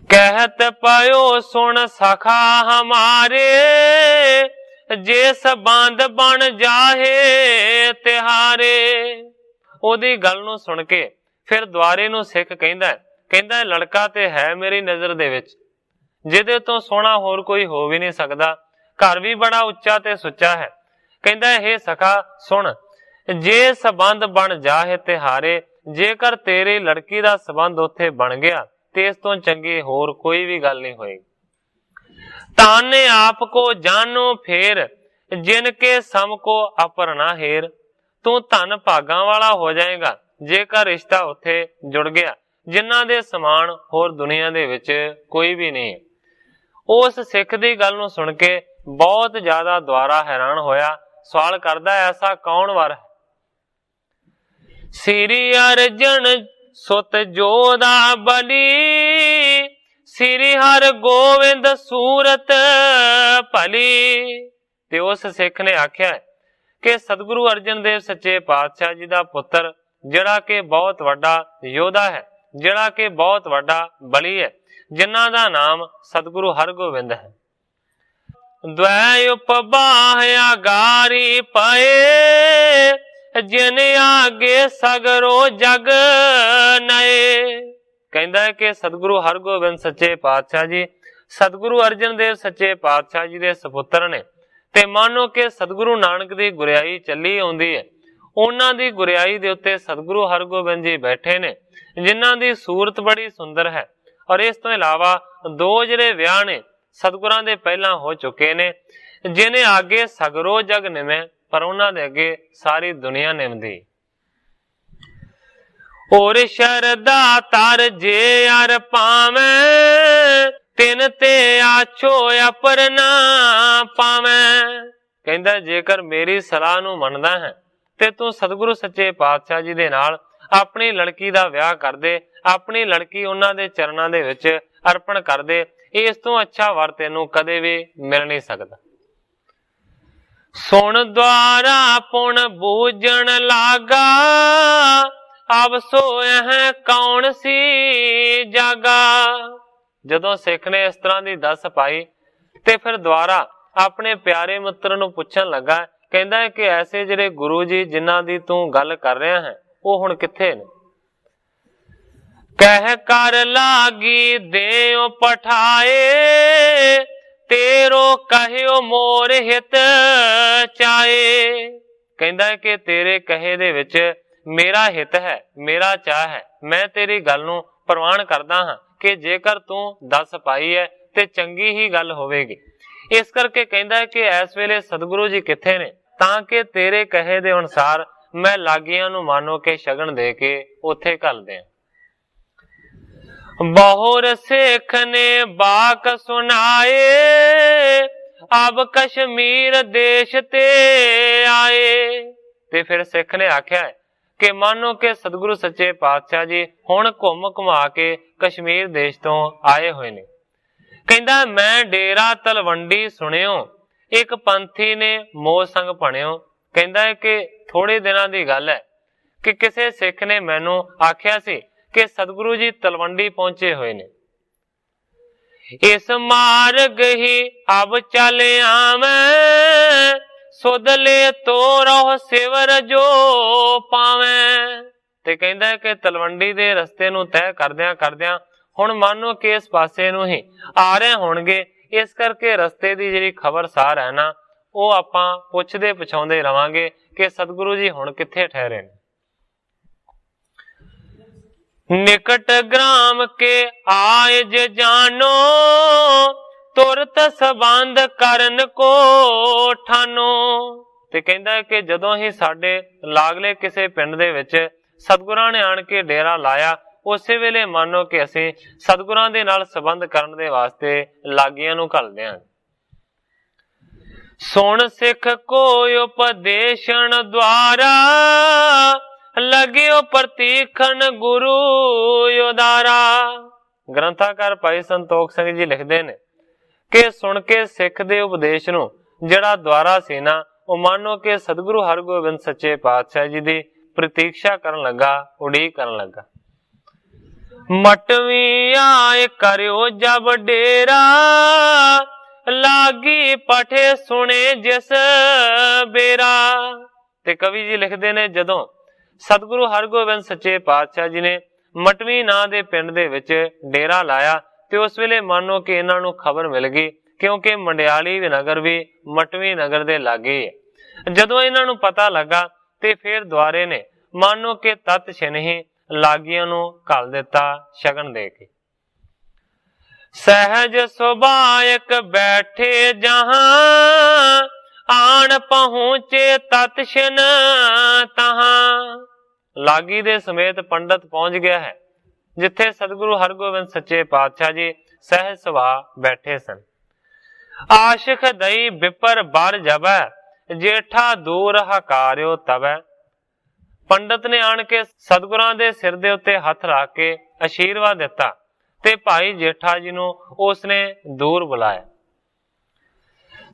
ਕਹਿਤ ਪਾਇਓ ਸੁਣ ਸਖਾ ਹਮਾਰੇ, ਜੇ ਸੰਬੰਧ ਬਣ ਜਾਹੇ ਤਿਹਾਰੇ। ਉਹਦੀ ਗੱਲ ਨੂੰ ਸੁਣ ਕੇ ਫਿਰ ਦੁਆਰੇ ਨੂੰ ਸਿੱਖ ਕਹਿੰਦਾ ਲੜਕਾ ਤੇ ਹੈ ਮੇਰੀ ਨਜ਼ਰ ਦੇ ਵਿੱਚ, ਜਿਹਦੇ ਤੋਂ ਸੋਹਣਾ ਹੋਰ ਕੋਈ ਹੋ ਵੀ ਨਹੀਂ ਸਕਦਾ, ਘਰ ਵੀ ਬੜਾ ਉੱਚਾ ਤੇ ਸੁੱਚਾ ਹੈ। ਕਹਿੰਦਾ ਇਹ ਸਖਾ ਸੁਣ, ਜੇ ਸੰਬੰਧ ਬਣ ਜਾਹੇ ਤਿਹਾਰੇ, ਜੇਕਰ ਤੇਰੀ ਲੜਕੀ ਦਾ ਸੰਬੰਧ ਉੱਥੇ ਬਣ ਗਿਆ ਤੇ ਇਸ ਤੋਂ ਚੰਗੀ ਹੋਰ ਕੋਈ ਵੀ ਗੱਲ ਨਹੀਂ ਹੋਏਗੀ। ਤਾਨੇ ਆਪ ਕੋ ਜਾਨੋ ਫੇਰ, ਜਿਨ ਕੇ ਸਮ ਕੋ ਅਪਰ ਨਾ ਹੇਰ। ਤੂੰ ਧਨ ਭਾਗਾਂ ਵਾਲਾ ਹੋ ਜਾਏਗਾ ਜੇਕਰ ਰਿਸ਼ਤਾ ਉੱਥੇ ਜੁੜ ਗਿਆ, ਜਿਨ੍ਹਾਂ ਦੇ ਸਮਾਨ ਹੋਰ ਦੁਨੀਆ ਦੇ ਵਿੱਚ ਕੋਈ ਵੀ ਨਹੀਂ। ਉਸ ਸਿੱਖ ਦੀ ਗੱਲ ਨੂੰ ਸੁਣ ਕੇ ਬਹੁਤ ਜ਼ਿਆਦਾ ਦੁਆਰਾ ਹੈਰਾਨ ਹੋਇਆ। ਸਵਾਲ ਕਰਦਾ ਐਸਾ ਕੌਣ ਵਰ ਹੈ? ਸ੍ਰੀ ਅਰਜਨ ਸੁਤ ਜੋਦਾ ਬਲੀ, ਸ੍ਰੀ ਹਰਿ ਗੋਬਿੰਦ ਸੂਰਤ ਭਲੀ। ਤੇ ਉਸ ਸਿੱਖ ਨੇ ਆਖਿਆ ਕਿ ਸਤਿਗੁਰੂ ਅਰਜਨ ਦੇਵ ਸੱਚੇ ਪਾਤਸ਼ਾਹ ਜੀ ਦਾ ਪੁੱਤਰ, ਜਿਹੜਾ ਕਿ ਬਹੁਤ ਵੱਡਾ ਯੋਧਾ ਹੈ, ਜਿਹੜਾ ਕਿ ਬਹੁਤ ਵੱਡਾ ਬਲੀ ਹੈ, ਜਿਨ੍ਹਾਂ ਦਾ ਨਾਮ ਸਤਿਗੁਰੂ ਹਰਗੋਬਿੰਦ ਹੈ। ਦ્વੈ ਉਪਬਾਹ ਆਗਾਰੀ ਪਏ, ਜਿਨ ਆਗੇ ਸਗਰੋ ਜਗ ਨਏ। ਕਹਿੰਦਾ ਹੈ ਕਿ ਸਤਿਗੁਰੂ ਹਰਗੋਬਿੰਦ ਸੱਚੇ ਪਾਤਸ਼ਾਹ ਜੀ ਸਤਿਗੁਰੂ ਅਰਜਨ ਦੇਵ ਸੱਚੇ ਪਾਤਸ਼ਾਹ ਜੀ ਦੇ ਸਪੁੱਤਰ ਨੇ। ਤੇ ਮੰਨੋ ਕਿ ਸਤਿਗੁਰੂ ਨਾਨਕ ਦੀ ਗੁਰਿਆਈ ਚੱਲੀ ਆਉਂਦੀ ਹੈ, ਉਹਨਾਂ ਦੀ ਗੁਰਿਆਈ ਦੇ ਉੱਤੇ ਸਤਿਗੁਰੂ ਹਰਗੋਬਿੰਦ ਜੀ ਬੈਠੇ ਨੇ, ਜਿਨ੍ਹਾਂ ਦੀ ਸੂਰਤ ਬੜੀ ਸੁੰਦਰ ਹੈ। ਔਰ ਇਸ ਤੋਂ ਇਲਾਵਾ ਦੋ ਜਿਹੜੇ ਵਿਆਹ ਨੇ ਸਤਿਗੁਰਾਂ ਦੇ ਪਹਿਲਾਂ ਹੋ ਚੁੱਕੇ ਨੇ, ਜਿਹਨੇ ਆਗੇ ਸਗਰੋ ਜਗ ਨਿਵੇਂ, ਪਰ ਉਹਨਾਂ ਦੇ ਅੱਗੇ ਸਾਰੀ ਦੁਨੀਆ ਨਿਮਦੀ। ਔਰ ਸ਼ਰਦਾ ਤਰ ਜੇ ਅਰ ਪਾਵੇਂ, ਤਿਨ ਤੇ ਆਛੋ ਅਪਰ ਨਾ ਪਾਵੇਂ। ਕਹਿੰਦਾ ਜੇਕਰ ਮੇਰੀ ਸਲਾਹ ਨੂੰ ਮੰਨਦਾ ਹੈ ਤੇ ਤੂੰ ਸਤਿਗੁਰੂ ਸੱਚੇ ਪਾਤਸ਼ਾਹ ਜੀ ਦੇ ਨਾਲ ਆਪਣੀ ਲੜਕੀ ਦਾ ਵਿਆਹ ਕਰ ਦੇ, ਆਪਣੀ ਲੜਕੀ ਉਹਨਾਂ ਦੇ ਚਰਨਾਂ ਦੇ ਵਿੱਚ ਅਰਪਣ ਕਰ ਦੇ। ਇਸ ਤੋਂ ਅੱਛਾ ਵਰ ਤੈਨੂੰ ਕਦੇ ਵੀ ਮਿਲ ਨਹੀਂ ਸਕਦਾ। ਸੁਣ ਦੁਆਰਾ ਪੁਣ ਬੂਝਣ ਲਾਗਾ, ਅਬ ਸੋਇ ਕੌਣ ਸੀ ਜਾਗਾ। ਜਦੋਂ ਸਿੱਖ ਨੇ ਇਸ ਤਰ੍ਹਾਂ ਦੀ ਦੱਸ ਪਾਈ ਤੇ ਫਿਰ ਦੁਆਰਾ ਆਪਣੇ ਪਿਆਰੇ ਮਿੱਤਰ ਨੂੰ ਪੁੱਛਣ ਲੱਗਾ। ਕਹਿੰਦਾ ਹੈ ਕਿ ਐਸੇ ਜਿਹੜੇ ਗੁਰੂ ਜੀ ਜਿਨ੍ਹਾਂ ਦੀ ਤੂੰ ਗੱਲ ਕਰ ਰਿਹਾ ਹੈ ਉਹ ਹੁਣ ਕਿੱਥੇ ਨੇ? ਕਹਿ ਕਰ ਲਾਗੀ ਦੇਉ ਪਠਾਏ, ਤੇਰੋ ਕਹਿਓ ਮੋਰ ਹਿਤ ਚਾਏ। ਕਹਿੰਦਾ ਹੈ ਕਿ ਤੇਰੇ ਕਹੇ ਦੇ ਵਿੱਚ ਮੇਰਾ ਹਿੱਤ ਹੈ, ਮੇਰਾ ਚਾਹ ਹੈ। ਮੈਂ ਤੇਰੀ ਗੱਲ ਨੂੰ ਪ੍ਰਵਾਨ ਕਰਦਾ ਹਾਂ ਕਿ ਜੇਕਰ ਤੂੰ ਦੱਸ ਪਾਈ ਹੈ ਤੇ ਚੰਗੀ ਹੀ ਗੱਲ ਹੋਵੇਗੀ। ਇਸ ਕਰਕੇ ਕਹਿੰਦਾ ਹੈ ਕਿ ਇਸ ਵੇਲੇ ਸਤਿਗੁਰੂ ਜੀ ਕਿੱਥੇ ਨੇ, ਤਾਂ ਕਿ ਤੇਰੇ ਕਹੇ ਦੇ ਅਨੁਸਾਰ ਮੈਂ ਲਾਗੀਆਂ ਨੂੰ ਮਾਨੋ ਕੇ ਸ਼ਗਨ ਦੇ ਕੇ ਉੱਥੇ ਘੱਲ ਦਿਆਂ। ਬਹੁਰ ਸਿੱਖ ਨੇ ਬਾਕ ਸੁਨਾਏ, ਅਬ ਕਸ਼ਮੀਰ ਦੇਸ਼ ਤੇ ਆਏ। ਤੇ ਫਿਰ ਸਿੱਖ ਨੇ ਆਖਿਆ ਕਿ ਮਾਨੋ ਕਿ ਸਤਿਗੁਰੂ ਸੱਚੇ ਪਾਤਸ਼ਾਹ ਜੀ ਹੁਣ ਘੁੰਮ ਘੁਮਾ ਕੇ ਕਸ਼ਮੀਰ ਦੇਸ਼ ਤੋਂ ਆਏ ਹੋਏ ਨੇ। ਕਹਿੰਦਾ ਮੈਂ ਡੇਰਾ ਤਲਵੰਡੀ ਸੁਣਿਓ, ਇੱਕ ਪੰਥੀ ਨੇ ਮੋਹ ਸੰਗ ਭਣਿਓ। ਕਹਿੰਦਾ ਹੈ ਕਿ ਥੋੜੇ ਦਿਨਾਂ ਦੀ ਗੱਲ ਹੈ ਕਿ ਕਿਸੇ ਸਿੱਖ ਨੇ ਮੈਨੂੰ ਆਖਿਆ ਸੀ ਕਿ ਸਤਿਗੁਰੂ ਜੀ ਤਲਵੰਡੀ ਪਹੁੰਚੇ ਹੋਏ ਨੇ। ਇਸ ਮਾਰਗ ਹੀ ਅਬ ਚੱਲ ਆਵੇਂ, ਸੁਧ ਲੈ ਤੋਰਹੁ ਸਿਵਰ ਜੋ ਪਾਵੇਂ। ਤੇ ਕਹਿੰਦਾ ਹੈ ਕਿ ਤਲਵੰਡੀ ਦੇ ਰਸਤੇ ਨੂੰ ਤੈਅ ਕਰਦਿਆਂ ਕਰਦਿਆਂ ਹੁਣ ਮੰਨੋ ਕਿ ਇਸ ਪਾਸੇ ਨੂੰ ਹੀ ਆ ਰਹੇ ਹੋਣਗੇ। इस करके रस्ते की जिहड़ी खबरसार है ना वो आपां पुछदे पुछाउंदे रवांगे कि सतगुरु जी हुण कित्थे ठहरे ने। निकट ग्राम के आए जे जानो तुरत संबंध करन को ठानो। ते कहंदा कि जदों ही साडे लागले किसे पिंड दे विच सतगुरां ने आण के डेरा लाया उसे वेले मानो कि असीं सतगुरां दे नाल संबंध करन दे वास्ते लागियां नूं घल्लदे हां। सुन सिख को उपदेशन द्वारा लगियो प्रतीखन गुरु उदारा। ग्रंथाकार भाई संतोख सिंह जी लिखते ने कि सुन के सिख दे उपदेश नूं जिहड़ा द्वारा सी ना वो मानो कि सतगुरु हरगोबिंद सच्चे पातशाह जी दी प्रतीक्षा करन लगा, उड़ीक करन लगा। मटवी आए करियो जब डेरा लागी पठे सुने जिस बेरा। ते कवि जी लिखते ने जदों सतगुरु हरगोबिंद सच्चे पातशाह जी ने मटवी नां दे पिंड दे विच डेरा लाया ते उस वेले मानो कि इन्हां नूं खबर मिल गई क्योंकि मंडियाली नगर भी मटवी नगर दे लागे है। जदों इन्हां नूं पता लगा ते फिर द्वारे ने मानो कि तत छिन ही लागियां नूं घल दिता शगन दे के। सहज सुभायक बैठे जहां आन पहुंचे तत छिन तहां। लागी दे समेत पंडित पहुंच गया है जिथे सतगुरु हरगोबिंद सच्चे पातशाह जी सहज सुभा बैठे सन। आशिक दई विपर बार जबै जेठा दूर हकारियो तबै। पंडित ने आन के सतगुरां दे सिर दे उत्ते हथ रख के आशीर्वाद दिता ते भाई जेठा जी नूं उसने दूर बुलाया।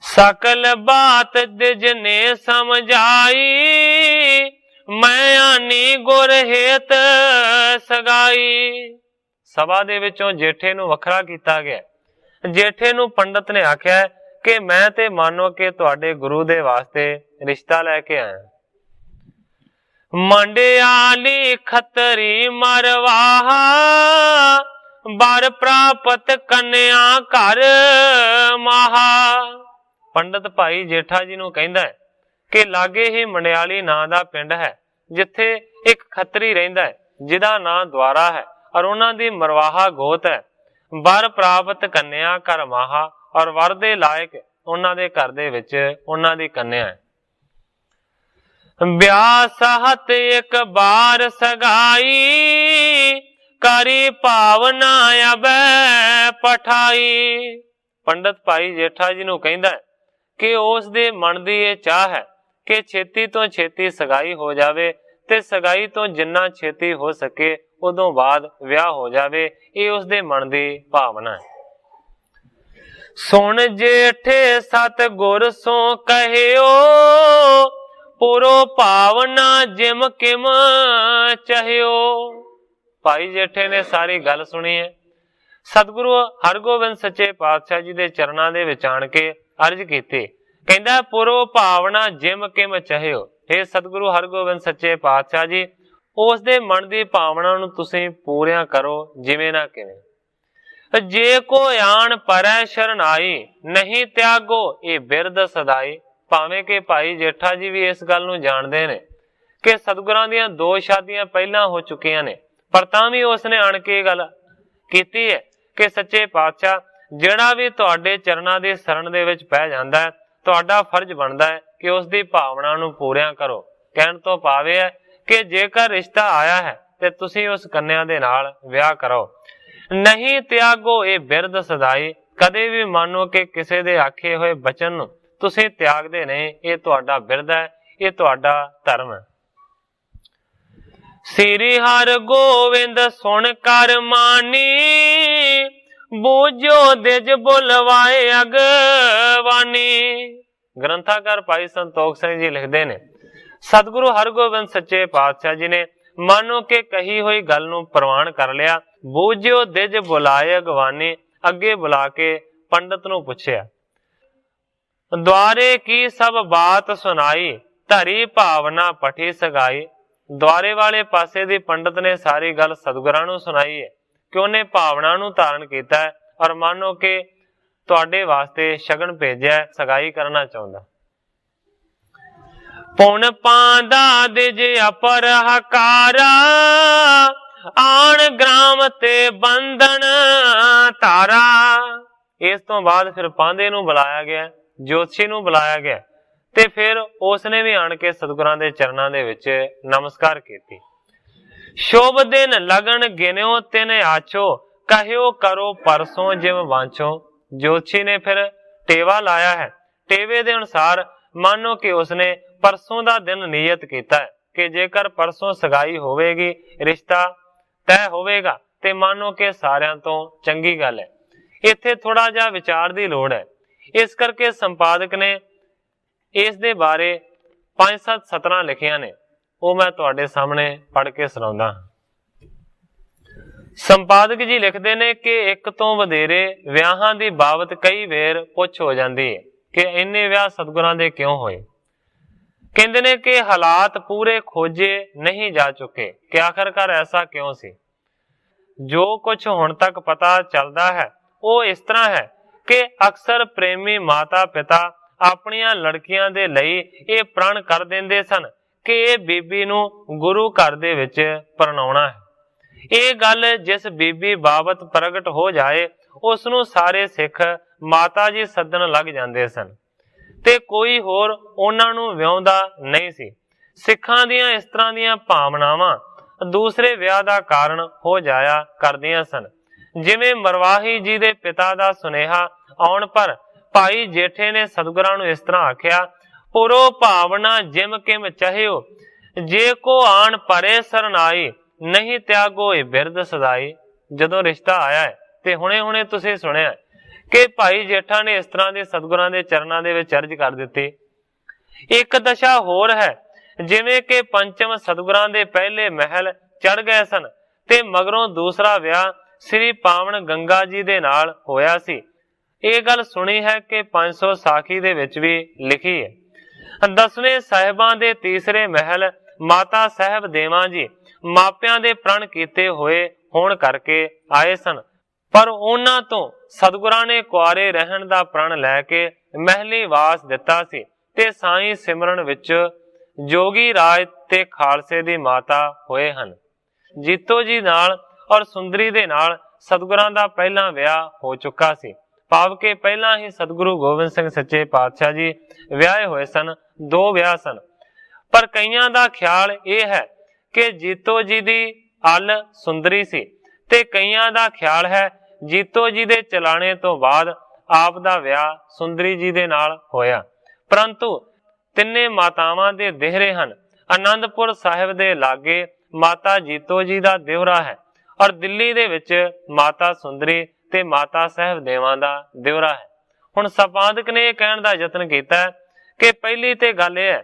सकल बात दिज ने समझाई मैं आनी गुर हेत सगाई। सभा दे विचों जेठे नूं वखरा कीता गया। जेठे नूं पंडित ने आख्या कि मैं ते मानो कि तुहाडे गुरु दे वास्ते रिश्ता लैके आया। मंडियाली खतरी मरवाहा बर प्राप्त कन्या घर माहा। पंडित भाई जेठा जी नूं कहंदा है कि लागे ही मंडियाली नां दा पिंड है जिथे एक खतरी रहिंदा है जिहदा नां द्वारा है और उन्हां दी मरवाहा गोत है। बर प्राप्त कन्या घर माहा और वर दे लायक उन्हां दे घर दे विच उन्हां दी कन्या है। ब्याह सहत एक बार सगाई करी भावना अब पठाई। पंडित भाई जेठा जी नूं कहंदा है कि उस दे मन दी ये चाह है कि छेती तो छेती सगाई हो जावे ते सगाई तो जिन्ना छेती हो सके उदों बाद विआह हो जावे। ये उस दे मन दी भावना है। सुन जेठे सत गुर सो कहियो पुरो भावना जिम किम चाहियो। भाई जेठे ने सारी गल सुनी है। सतगुरु हरगोबिंद सच्चे पातशाह जी दे चरणां दे विच आण के अर्ज कीती। कहंदा पुरो भावना जिम किम चाहियो। हे सतगुरु हरगोबिंद सच्चे पातशाह जी उस दे मन दी भावना नूं तुसीं पूरियां करो जिवें ना किवें। जे को आण परै शरणाई नहीं त्यागो ये बिरद सदाई। भावें कि भाई जेठा जी भी इस गल नूं जाणदे ने कि सतगुरां दीयां 2 शादियां पहलां हो चुकियां ने पर तां भी उसने आण के गल कीती है कि सच्चे पातशाह जिहड़ा भी तुहाडे चरणां दी शरण दे विच पै जांदा है तुहाडा फर्ज बनदा है कि उस दी भावना नूं पूरियां करो। कहण तो भाव है कि जेकर रिश्ता आया है ते तुसीं उस कन्या दे नाल विआह करो। नहीं त्यागो ये बिरद सदाई। कदे भी मानो कि किसी दे आखे होए बचन नूं तुसीं त्यागदे नहीं। ये तुहाडा बिरद है, ये तुहाडा धर्म है। श्री हर गोविंद सुन कर मानी बूझो दिज बुलवाए अगवानी। ग्रंथाकार भाई संतोख सिंह जी लिखते ने सतगुरु हरगोबिंद सच्चे पातशाह जी ने मानो के कही हुई गल नूं प्रवान कर लिया। बूझो दिज बुलाए अगवानी अगे बुला के पंडित नूं पुछया। द्वारे की सब बात सुनाई धरी भावना पठी सगाई। द्वारे वाले पासे दी पंडित ने सारी गल सतगुरां नूं सुनाई है कि उन्हें भावना नूं धारण कीता है और मानो कि ਤੁਹਾਡੇ ਵਾਸਤੇ ਸ਼ਗਨ ਭੇਜਿਆ, ਸਗਾਈ ਕਰਨਾ ਚਾਹੁੰਦਾ। ਪੁਨ ਪਾਂਦਾ ਦਿਜ ਅਪਰ ਹਕਾਰਾ, ਆਣ ਗ੍ਰਾਮ ਤੇ ਬੰਧਨ ਧਾਰਾ। ਇਸ ਤੋਂ ਬਾਅਦ ਫਿਰ ਪਾਂਦੇ ਨੂੰ ਬੁਲਾਇਆ ਗਿਆ, ਜੋਤਸ਼ੀ ਨੂੰ ਬੁਲਾਇਆ ਗਿਆ, ਤੇ ਫਿਰ ਉਸਨੇ ਵੀ ਆਣ ਕੇ ਸਤਿਗੁਰਾਂ ਦੇ ਚਰਨਾਂ ਦੇ ਵਿੱਚ ਨਮਸਕਾਰ ਕੀਤੀ। ਸ਼ੁਭ ਦਿਨ ਲਗਨ ਗਿਨਿਓ ਤਿਨ ਆਛੋ, ਕਹਿਓ ਕਰੋ ਪਰਸੋਂ ਜਿਵ ਵਾਂਛੋ। ਜੋਤਸ਼ੀ ਨੇ ਫਿਰ ਟੇਵਾ ਲਾਇਆ ਹੈ। ਟੇਵੇ ਦੇ ਅਨੁਸਾਰ ਮਾਨੋ ਕਿ ਉਸਨੇ ਪਰਸੋਂ ਦਾ ਦਿਨ ਨਿਯਤ ਕੀਤਾ ਹੈ ਕਿ ਜੇਕਰ ਪਰਸੋਂ ਸਗਾਈ ਹੋਵੇਗੀ, ਰਿਸ਼ਤਾ ਤੈਅ ਹੋਵੇਗਾ, ਤੇ ਮਾਨੋ ਕਿ ਸਾਰਿਆਂ ਤੋਂ ਚੰਗੀ ਗੱਲ ਹੈ। ਇੱਥੇ ਥੋੜਾ ਜਿਹਾ ਵਿਚਾਰ ਦੀ ਲੋੜ ਹੈ। ਇਸ ਕਰਕੇ ਸੰਪਾਦਕ ਨੇ ਇਸ ਦੇ ਬਾਰੇ 5-7 ਸਤਰਾਂ ਲਿਖੀਆਂ ਨੇ, ਉਹ ਮੈਂ ਤੁਹਾਡੇ ਸਾਹਮਣੇ ਪੜ੍ਹ ਕੇ ਸੁਣਾਉਂਦਾ। ਸੰਪਾਦਕ ਜੀ ਲਿਖਦੇ ਨੇ ਕਿ ਇੱਕ ਤੋਂ ਵਧੇਰੇ ਵਿਆਹਾਂ ਦੀ ਬਾਬਤ ਕਈ ਵੇਰ ਪੁੱਛ ਹੋ ਜਾਂਦੀ ਹੈ ਕਿ ਇੰਨੇ ਵਿਆਹ ਸਤਿਗੁਰਾਂ ਦੇ ਕਿਉਂ ਹੋਏ। ਕਹਿੰਦੇ ਨੇ ਕਿ ਹਾਲਾਤ ਪੂਰੇ ਖੋਜੇ ਨਹੀਂ ਜਾ ਚੁੱਕੇ ਕਿ ਆਖਰਕਾਰ ਐਸਾ ਕਿਉਂ ਸੀ। ਜੋ ਕੁਝ ਹੁਣ ਤੱਕ ਪਤਾ ਚੱਲਦਾ ਹੈ ਉਹ ਇਸ ਤਰ੍ਹਾਂ ਹੈ ਕਿ ਅਕਸਰ ਪ੍ਰੇਮੀ ਮਾਤਾ ਪਿਤਾ ਆਪਣੀਆਂ ਲੜਕੀਆਂ ਦੇ ਲਈ ਇਹ ਪ੍ਰਣ ਕਰ ਦਿੰਦੇ ਸਨ ਕਿ ਇਹ ਬੀਬੀ ਨੂੰ ਗੁਰੂ ਘਰ ਦੇ ਵਿੱਚ ਪ੍ਰਣਾਉਣਾ ਹੈ। ਇਹ ਗੱਲ ਜਿਸ ਬੀਬੀ ਬਾਬਤ ਪ੍ਰਗਟ ਹੋ ਜਾਏ ਉਸ ਨੂੰ ਸਾਰੇ ਸਿੱਖ ਮਾਤਾ ਜੀ ਸੱਦਣ ਲੱਗ ਜਾਂਦੇ ਸਨ, ਤੇ ਕੋਈ ਹੋਰ ਉਹਨਾਂ ਨੂੰ ਵਿਆਹੁੰਦਾ ਨਹੀਂ ਸੀ। ਸਿੱਖਾਂ ਦੀਆਂ ਇਸ ਤਰ੍ਹਾਂ ਦੀਆਂ ਭਾਵਨਾਵਾਂ ਦੂਸਰੇ ਵਿਆਹ ਦਾ ਕਾਰਨ ਹੋ ਜਾਇਆ ਕਰਦੀਆਂ ਸਨ। ਜਿਵੇਂ ਮਰਵਾਹੀ ਜੀ ਦੇ ਪਿਤਾ ਦਾ ਸੁਨੇਹਾ ਆਉਣ ਪਰ ਭਾਈ ਜੇਠੇ ਨੇ ਸਤਿਗੁਰਾਂ ਨੂੰ ਇਸ ਤਰ੍ਹਾਂ ਆਖਿਆ, ਪੁਰੋ ਭਾਵਨਾ ਜਿਮ ਕਿਮ ਚਾਹਿਓ, ਜੇ ਕੋ ਆਣ ਪਰੇ ਸਰਨਾਈ, ਨਹੀਂ ਤਿਆਗੋ ਇਹ ਬਿਰਦ ਸਦਾਈ। ਜਦੋਂ ਰਿਸ਼ਤਾ ਆਇਆ ਹੈ ਤੇ ਹੁਣੇ ਤੁਸੀਂ ਸੁਣਿਆ ਕਿ ਭਾਈ ਜੇਠਾ ਨੇ ਇਸ ਤਰ੍ਹਾਂ ਦੇ ਸਤਿਗੁਰਾਂ ਦੇ ਚਰਨਾਂ ਦੇ ਵਿੱਚ ਅਰਜ਼ ਕਰ ਦਿੱਤੀ। ਇੱਕ ਦਸ਼ਾ ਹੋਰ ਹੈ, ਜਿਵੇਂ ਕਿ ਪੰਚਮ ਸਤਿਗੁਰਾਂ ਦੇ ਪਹਿਲੇ ਮਹਿਲ ਚੜ ਗਏ ਸਨ ਤੇ ਮਗਰੋਂ ਦੂਸਰਾ ਵਿਆਹ ਸ੍ਰੀ ਪਾਵਨ ਗੰਗਾ ਜੀ ਦੇ ਨਾਲ ਹੋਇਆ ਸੀ। ਇਹ ਗੱਲ ਸੁਣੀ ਹੈ ਕਿ 500 ਸਾਖੀ ਦੇ ਵਿੱਚ ਵੀ ਲਿਖੀ ਹੈ। 10ਵੇਂ ਸਾਹਿਬਾਂ ਦੇ ਤੀਸਰੇ ਮਹਿਲ ਮਾਤਾ ਸਾਹਿਬ ਦੇਵਾਂ ਜੀ ਮਾਪਿਆਂ ਦੇ ਪ੍ਰਣ ਕੀਤੇ ਹੋਏ ਹੋਣ ਕਰਕੇ ਆਏ ਸਨ, ਪਰ ਉਹਨਾਂ ਤੋਂ ਸਤਿਗੁਰਾਂ ਨੇ ਕੁਆਰੇ ਰਹਿਣ ਦਾ ਪ੍ਰਣ ਲੈ ਕੇ ਮਹਿਲੀ ਵਾਸ ਦਿੱਤਾ ਸੀ ਤੇ ਸਾਈਂ ਸਿਮਰਨ ਵਿੱਚ ਜੋਗੀ ਰਾਜ ਤੇ ਖਾਲਸੇ ਦੀ ਮਾਤਾ ਹੋਏ ਹਨ। ਜੀਤੋ ਜੀ ਨਾਲ ਔਰ ਸੁੰਦਰੀ ਦੇ ਨਾਲ ਸਤਿਗੁਰਾਂ ਦਾ ਪਹਿਲਾ ਵਿਆਹ ਹੋ ਚੁੱਕਾ ਸੀ, ਭਾਵ ਕਿ ਪਹਿਲਾਂ ਹੀ ਸਤਿਗੁਰੂ ਗੋਬਿੰਦ ਸਿੰਘ ਸੱਚੇ ਪਾਤਸ਼ਾਹ ਜੀ ਵਿਆਹੇ ਹੋਏ ਸਨ। 2 ਵਿਆਹ ਸਨ, ਪਰ ਕਈਆਂ ਦਾ ਖਿਆਲ ਇਹ ਹੈ ਕਿ ਜੀਤੋ ਜੀ ਦੀ ਅਲ ਸੁੰਦਰੀ ਸੀ ਤੇ ਕਈਆਂ ਦਾ ਖਿਆਲ ਹੈ ਜੀਤੋ ਜੀ ਦੇ ਚਲਾਣੇ ਤੋਂ ਬਾਅਦ ਆਪ ਦਾ ਵਿਆਹ ਸੁੰਦਰੀ ਜੀ ਦੇ ਨਾਲ ਹੋਇਆ। ਪਰੰਤੂ ਤਿੰਨੇ ਮਾਤਾਵਾਂ ਦੇ ਦੇਹਰੇ ਹਨ। ਆਨੰਦਪੁਰ ਸਾਹਿਬ ਦੇ ਲਾਗੇ ਮਾਤਾ ਜੀਤੋ ਜੀ ਦਾ ਦਿਉਰਾ ਹੈ ਔਰ ਦਿੱਲੀ ਦੇ ਵਿੱਚ ਮਾਤਾ ਸੁੰਦਰੀ ਤੇ ਮਾਤਾ ਸਾਹਿਬ ਦੇਵਾਂ ਦਾ ਦਿਉਰਾ ਹੈ। ਹੁਣ ਸੰਪਾਦਕ ਨੇ ਇਹ ਕਹਿਣ ਦਾ ਯਤਨ ਕੀਤਾ ਕਿ ਪਹਿਲੀ ਤੇ ਗੱਲ ਇਹ ਹੈ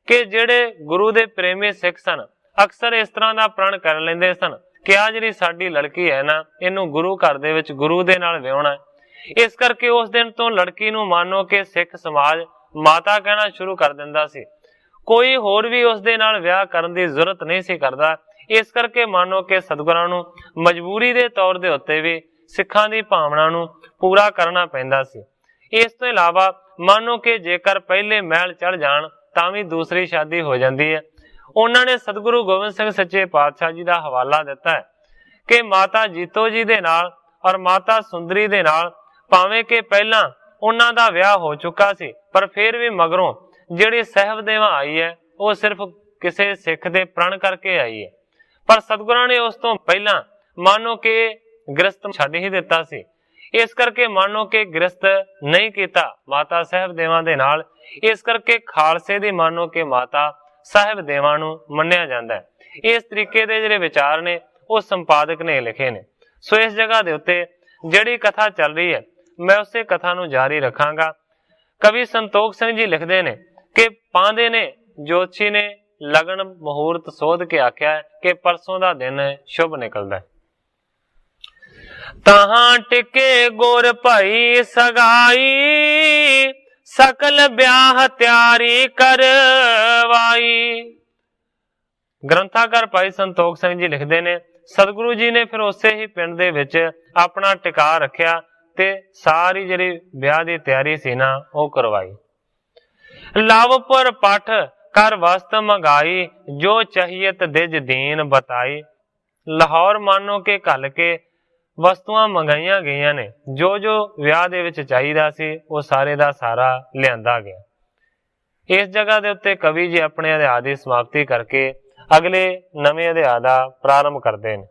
ਕਿ ਜਿਹੜੇ ਗੁਰੂ ਦੇ ਪ੍ਰੇਮੀ ਸਿੱਖ ਸਨ ਅਕਸਰ ਇਸ ਤਰ੍ਹਾਂ ਦਾ ਪ੍ਰਣ ਕਰ ਲੈਂਦੇ ਸਨ ਕਿ ਆ ਜਿਹੜੀ ਸਾਡੀ ਲੜਕੀ ਹੈ ਨਾ, ਇਹਨੂੰ ਗੁਰੂ ਘਰ ਦੇ ਵਿੱਚ ਗੁਰੂ ਦੇ ਨਾਲ ਵਿਆਹੁਣਾ। ਇਸ ਕਰਕੇ ਉਸ ਦਿਨ ਤੋਂ ਲੜਕੀ ਨੂੰ ਮਾਨੋ ਕਿ ਸਿੱਖ ਸਮਾਜ ਮਾਤਾ ਕਹਿਣਾ ਸ਼ੁਰੂ ਕਰ ਦਿੰਦਾ ਸੀ। ਕੋਈ ਹੋਰ ਵੀ ਉਸ ਦੇ ਨਾਲ ਵਿਆਹ ਕਰਨ ਦੀ ਜ਼ਰੂਰਤ ਨਹੀਂ ਸੀ ਕਰਦਾ। ਇਸ ਕਰਕੇ ਮਾਨੋ ਕਿ ਸਤਿਗੁਰਾਂ ਨੂੰ ਮਜਬੂਰੀ ਦੇ ਤੌਰ ਦੇ ਉੱਤੇ ਵੀ ਸਿੱਖਾਂ ਦੀ ਭਾਵਨਾ ਨੂੰ ਪੂਰਾ ਕਰਨਾ ਪੈਂਦਾ ਸੀ। ਇਸ ਤੋਂ ਇਲਾਵਾ ਮਾਨੋ ਕਿ ਜੇਕਰ ਪਹਿਲੇ ਮਹਿਲ ਚੜ ਜਾਣ ਤਾਂ ਵੀ ਦੂਸਰੀ ਸ਼ਾਦੀ ਹੋ ਜਾਂਦੀ ਹੈ। ਉਹਨਾਂ ਨੇ ਸਤਿਗੁਰੂ ਗੋਬਿੰਦ ਸਿੰਘ ਸੱਚੇ ਪਾਤਸ਼ਾਹ ਜੀ ਦਾ ਹਵਾਲਾ ਦਿੱਤਾ ਹੈ ਕਿ ਮਾਤਾ ਜੀਤੋ ਜੀ ਦੇ ਨਾਲ ਔਰ ਮਾਤਾ ਸੁੰਦਰੀ ਦੇ ਨਾਲ ਭਾਵੇਂ ਕਿ ਪਹਿਲਾਂ ਉਹਨਾਂ ਦਾ ਵਿਆਹ ਹੋ ਚੁੱਕਾ ਸੀ, ਪਰ ਫਿਰ ਵੀ ਮਗਰੋਂ ਜਿਹੜੀ ਸਹਿਬਦੇਵਾ ਆਈ ਹੈ ਉਹ ਸਿਰਫ ਕਿਸੇ ਸਿੱਖ ਦੇ ਪ੍ਰਣ ਕਰਕੇ ਆਈ ਹੈ। ਪਰ ਸਤਿਗੁਰਾਂ ਨੇ ਉਸ ਤੋਂ ਪਹਿਲਾਂ ਮਾਨੋ ਕਿ ਗ੍ਰਸਤ ਛੱਡ ਹੀ ਦਿੱਤਾ ਸੀ। ਇਸ ਕਰਕੇ ਮਾਨੋ ਕਿ ਗ੍ਰਸਤ ਨਹੀਂ ਕੀਤਾ ਮਾਤਾ ਸਾਹਿਬਦੇਵਾਂ ਦੇ ਨਾਲ। ਇਸ ਕਰਕੇ ਖਾਲਸੇ ਦੀ ਮਾਨੋ ਕਿ ਮਾਤਾ ਸਾਹਿਬਦੇਵਾਂ ਨੂੰ ਮੰਨਿਆ ਜਾਂਦਾ ਹੈ। ਇਸ ਤਰੀਕੇ ਦੇ ਜਿਹੜੇ ਵਿਚਾਰ ਨੇ ਉਹ ਸੰਪਾਦਕ ਨੇ ਲਿਖੇ ਨੇ। ਸੋ ਇਸ ਜਗ੍ਹਾ ਦੇ ਉੱਤੇ ਜਿਹੜੀ ਕਥਾ ਚੱਲ ਰਹੀ ਹੈ ਮੈਂ ਉਸੇ ਕਥਾ ਨੂੰ ਜਾਰੀ ਰੱਖਾਂਗਾ। ਕਵੀ ਸੰਤੋਖ ਸਿੰਘ ਜੀ ਲਿਖਦੇ ਨੇ ਕਿ ਪਾਂਦੇ ਨੇ ਜੋਤਸ਼ੀ ਨੇ ਲਗਨ ਮਹੂਰਤ ਸੋਧ ਕੇ ਆਖਿਆ ਕਿ ਪਰਸੋਂ ਦਾ ਦਿਨ ਸ਼ੁਭ ਨਿਕਲਦਾ ਹੈ। ਤਹਾਂ ਟਿਕੇ ਗੁਰ ਭਾਈ ਸਗਾਈ, ਸਕਲ ਵਿਆਹ ਤਿਆਰੀ ਕਰਵਾਈ। ਗ੍ਰੰਥਾਕਾਰ ਭਾਈ ਸੰਤੋਖ ਸਿੰਘ ਜੀ ਲਿਖਦੇ ਨੇ ਸਤਿਗੁਰੂ ਜੀ ਨੇ ਫਿਰ ਉਸੇ ਹੀ ਪਿੰਡ ਦੇ ਵਿੱਚ ਆਪਣਾ ਟਿਕਾ ਰੱਖਿਆ ते सारी जिहड़ी ब्याह दी तैयारी सी ना वो करवाई। लवपुर पठ कर वस्त मंगाई, जो चाहियत दिज दीन बताई। लाहौर मानो के घल के वस्तुआं मंगाईਆਂ गईਆਂ ने, जो जो ਵਿਆਹ ਦੇ ਵਿੱਚ ਚਾਹੀਦਾ ਸੀ ਉਹ ਸਾਰੇ ਦਾ ਸਾਰਾ ਲਿਆਂਦਾ ਗਿਆ। ਇਸ ਜਗ੍ਹਾ ਦੇ ਉੱਤੇ ਕਵੀ ਜੀ ਆਪਣੇ ਅਧਿਆਇ ਦੀ ਸਮਾਪਤੀ ਕਰਕੇ ਅਗਲੇ ਨਵੇਂ ਅਧਿਆਇ ਦਾ ਪ੍ਰਾਰੰਭ ਕਰਦੇ ਨੇ।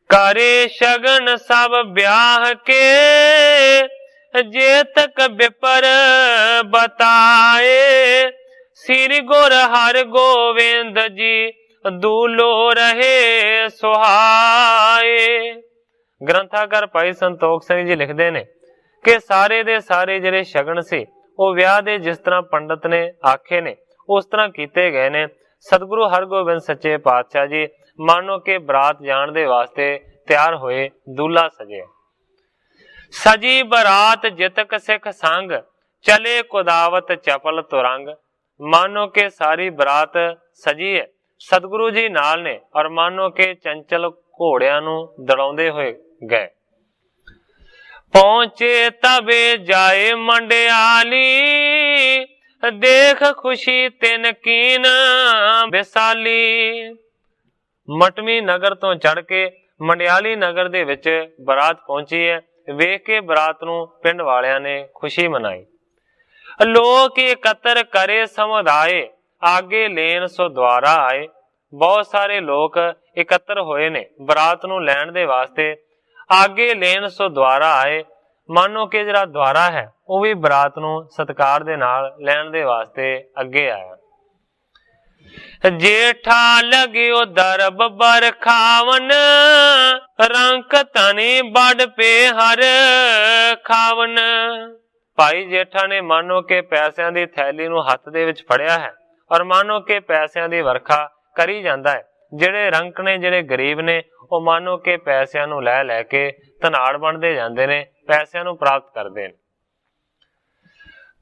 करे शगन सब ब्याह के, जे तक विपर बताए। श्री गुर हर गोविंद जी दूलो रहे सुहाए। ग्रंथाकार भाई संतोख सिंह जी लिखते ने कि सारे दे सारे जिहड़े शगन सी वो विआह दे जिस तरह पंडित ने आखे ने उस तरह कीते गए ने। सतगुरु हरगोबिंद सच्चे पातशाह जी मानो के बरात जाण दे वास्ते तैयार होए, दूल्हा सजे। सजी बरात जितक सिख संग, चले कुदावत चपल तुरंग। मानो के सारी बरात सजी है, सतगुरु जी नाल ने, और मानो के चंचल घोड़ियां नूं दड़ाउंदे होए गए। पहुंचे तबे जाए मंडियाली, देख खुशी तिन कीन विसाली। मटवी नगर तो चढ़ के मंडियाली नगर दे विच बरात पहुंची है। वेख के बरात नूं पिंड वालियां ने खुशी मनाई। लोक एकत्र करे समुदाय, आगे लेन सो द्वारा आए। बहुत सारे लोग एकत्र होए ने बरात नूं लैण दे वास्ते। आगे लेन सो द्वारा आए, मानो कि जिहड़ा द्वारा है वो भी बरात नूं सत्कार दे नाल लैण दे वास्ते अगे आया। जेठा लगियो दरब बरखावन, रंक तनी बड़ पे हर खावन। भाई जेठा ने मानो के पैसिਆਂ ਦੀ थैली ਨੂੰ ਹੱਥ ਦੇ ਵਿੱਚ ਫੜਿਆ ਹੈ और मानो के पैसिਆਂ ਦੀ ਵਰਖਾ ਕਰੀ ਜਾਂਦਾ ਹੈ। ਜਿਹੜੇ ਰੰਕ ਨੇ, ਜਿਹੜੇ ਗਰੀਬ ਨੇ, ਉਹ ਮਾनो के ਪੈਸਿਆਂ ਨੂੰ ਲੈ ਲੈ ਕੇ ਧਨਾੜ ਬਣਦੇ ਜਾਂਦੇ ਨੇ, ਪੈਸਿਆਂ ਨੂੰ ਪ੍ਰਾਪਤ ਕਰਦੇ ਨੇ।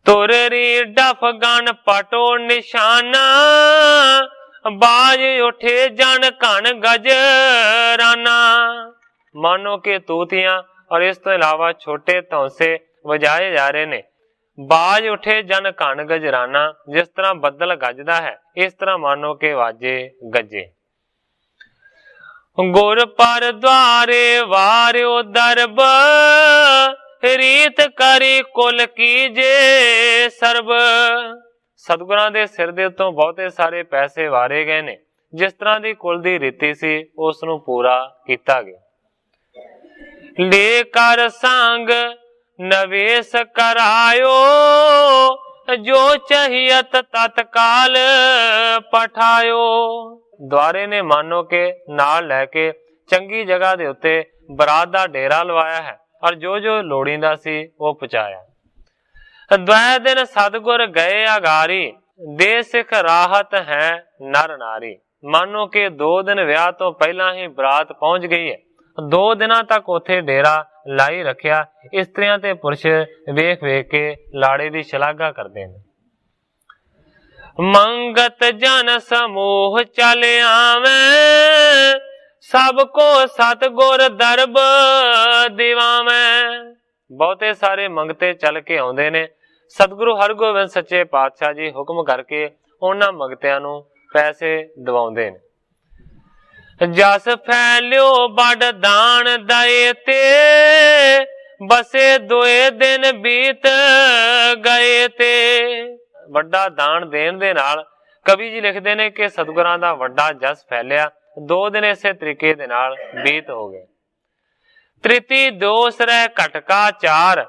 तुररी डफ गन पटो निशाना, बाज उठे जन घन गजराना। मानो के तूतियां और इस तो इलावा छोटे तौसे वजाए जा रहे ने। बाज उठे जन घन गजराना, जिस तरह बदल गजदा है इस तरह मानो के वाजे गजे। गुर पर द्वारे वार्यो दरब, रीत करी कुल की जे सरब। सतगुरां दे सिर दे उत्तों बहुते सारे पैसे वारे गए ने। जिस तरह दी कुल दी रीति सी उस नूं पूरा कीता गया। लेकर संग नवेश करायो, जो चाहियत तत्काल पठायो। द्वारे ने मानो के नाल लैके चंगी जगह दे उत्ते बरात दा डेरा लवाया है और जो जो लोड़ींदा सी वो पहुंचाया। द्वै दिन सतगुर गए अगारी, दे सिख राहत है नर नारी। मानो के 2 दिन विआह तो पहला ही बरात पहुंच गई है। 2 दिनां तक उथे डेरा लाई रखिया। इस्त्रियां ते पुरुष वेख वेख के लाड़े दी शलाघा करदे ने। मंगत जन समूह चल आवे, सबको सतगुर दरब दिवावे। बहुते सारे मंगते चल के आउंदे ने। सतगुरु हरगोबिंद सच्चे पातशाह जी हुक्म करके उन्हां मंगतियां नूं पैसे दिवाउंदे ने। जस फैलियो बड़ दान दए ते, बसे 2 दिन बीत गए ते। वड्डा दान देण दे नाल कवि जी लिखदे ने कि सतगुरां दा वड्डा जस फैलिया। 2 दिन इसे तरीके दे नाल बीत हो गए। तृती दोष रह घटका 4,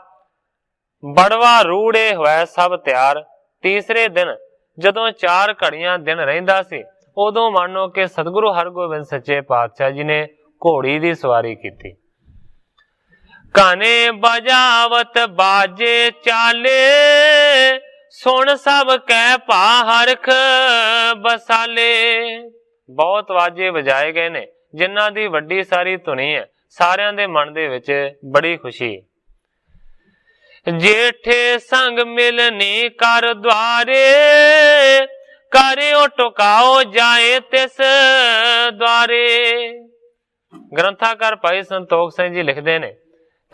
बड़वा रूड़े होए सब तैयार। तीसरे दिन जदों 4 घड़ियां दिन रहिंदा सी, उदों मानो कि सतगुरु हरगोबिंद सच्चे पातशाह जी ने घोड़ी दी सवारी की। काने बजावत बाजे चाले, सुन सब कह पा हरख बसाले। बहुत वाजे वजाए गए ने, जिन्हां दी वड्डी सारी धुनी है। सारियां दे मन दे विच बड़ी खुशी। जेठे संग मिलनी कर द्वारे, करियो टुकाओ जाए तिस द्वारे। ग्रंथाकार भाई संतोख सिंह जी लिखते ने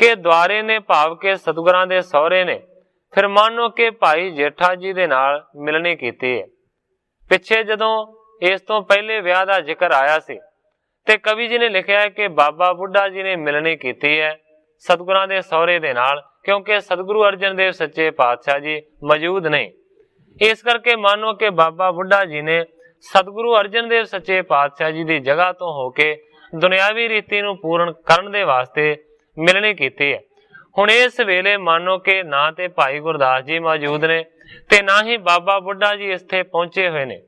ਕਿ ਦੁਆਰੇ ਨੇ ਭਾਵ ਕੇ ਸਤਿਗੁਰਾਂ ਦੇ ਸਹੁਰੇ ਨੇ ਫਿਰ ਮਾਨੋ ਕਿ ਭਾਈ ਜੇਠਾ ਜੀ ਦੇ ਨਾਲ ਮਿਲਣੀ ਕੀਤੀ ਹੈ। ਪਿੱਛੇ ਜਦੋਂ ਇਸ ਤੋਂ ਪਹਿਲੇ ਵਿਆਹ ਦਾ ਜ਼ਿਕਰ ਆਇਆ ਸੀ ਤੇ ਕਵੀ ਜੀ ਨੇ ਲਿਖਿਆ ਹੈ ਕਿ ਬਾਬਾ ਬੁੱਢਾ ਜੀ ਨੇ ਮਿਲਣੀ ਕੀਤੀ ਹੈ ਸਤਿਗੁਰਾਂ ਦੇ ਸਹੁਰੇ ਦੇ ਨਾਲ, ਕਿਉਂਕਿ ਸਤਿਗੁਰੂ ਅਰਜਨ ਦੇਵ ਸੱਚੇ ਪਾਤਸ਼ਾਹ ਜੀ ਮੌਜੂਦ ਨਹੀਂ। ਇਸ ਕਰਕੇ ਮਾਨੋ ਕਿ ਬਾਬਾ ਬੁੱਢਾ ਜੀ ਨੇ ਸਤਿਗੁਰੂ ਅਰਜਨ ਦੇਵ ਸੱਚੇ ਪਾਤਸ਼ਾਹ ਜੀ ਦੀ ਜਗ੍ਹਾ ਤੋਂ ਹੋ ਕੇ ਦੁਨਿਆਵੀ ਰੀਤੀ ਨੂੰ ਪੂਰਨ ਕਰਨ ਦੇ ਵਾਸਤੇ ਮਿਲਣੀ ਕੀਤੀ ਹੈ। ਹੁਣ ਇਸ ਵੇਲੇ ਮਾਨੋ ਕਿ ਨਾ ਤੇ ਭਾਈ ਗੁਰਦਾਸ ਜੀ ਮੌਜੂਦ ਨੇ ਤੇ ਨਾ ਹੀ ਬਾਬਾ ਬੁੱਢਾ ਜੀ ਇੱਥੇ ਪਹੁੰਚੇ ਹੋਏ ਨੇ।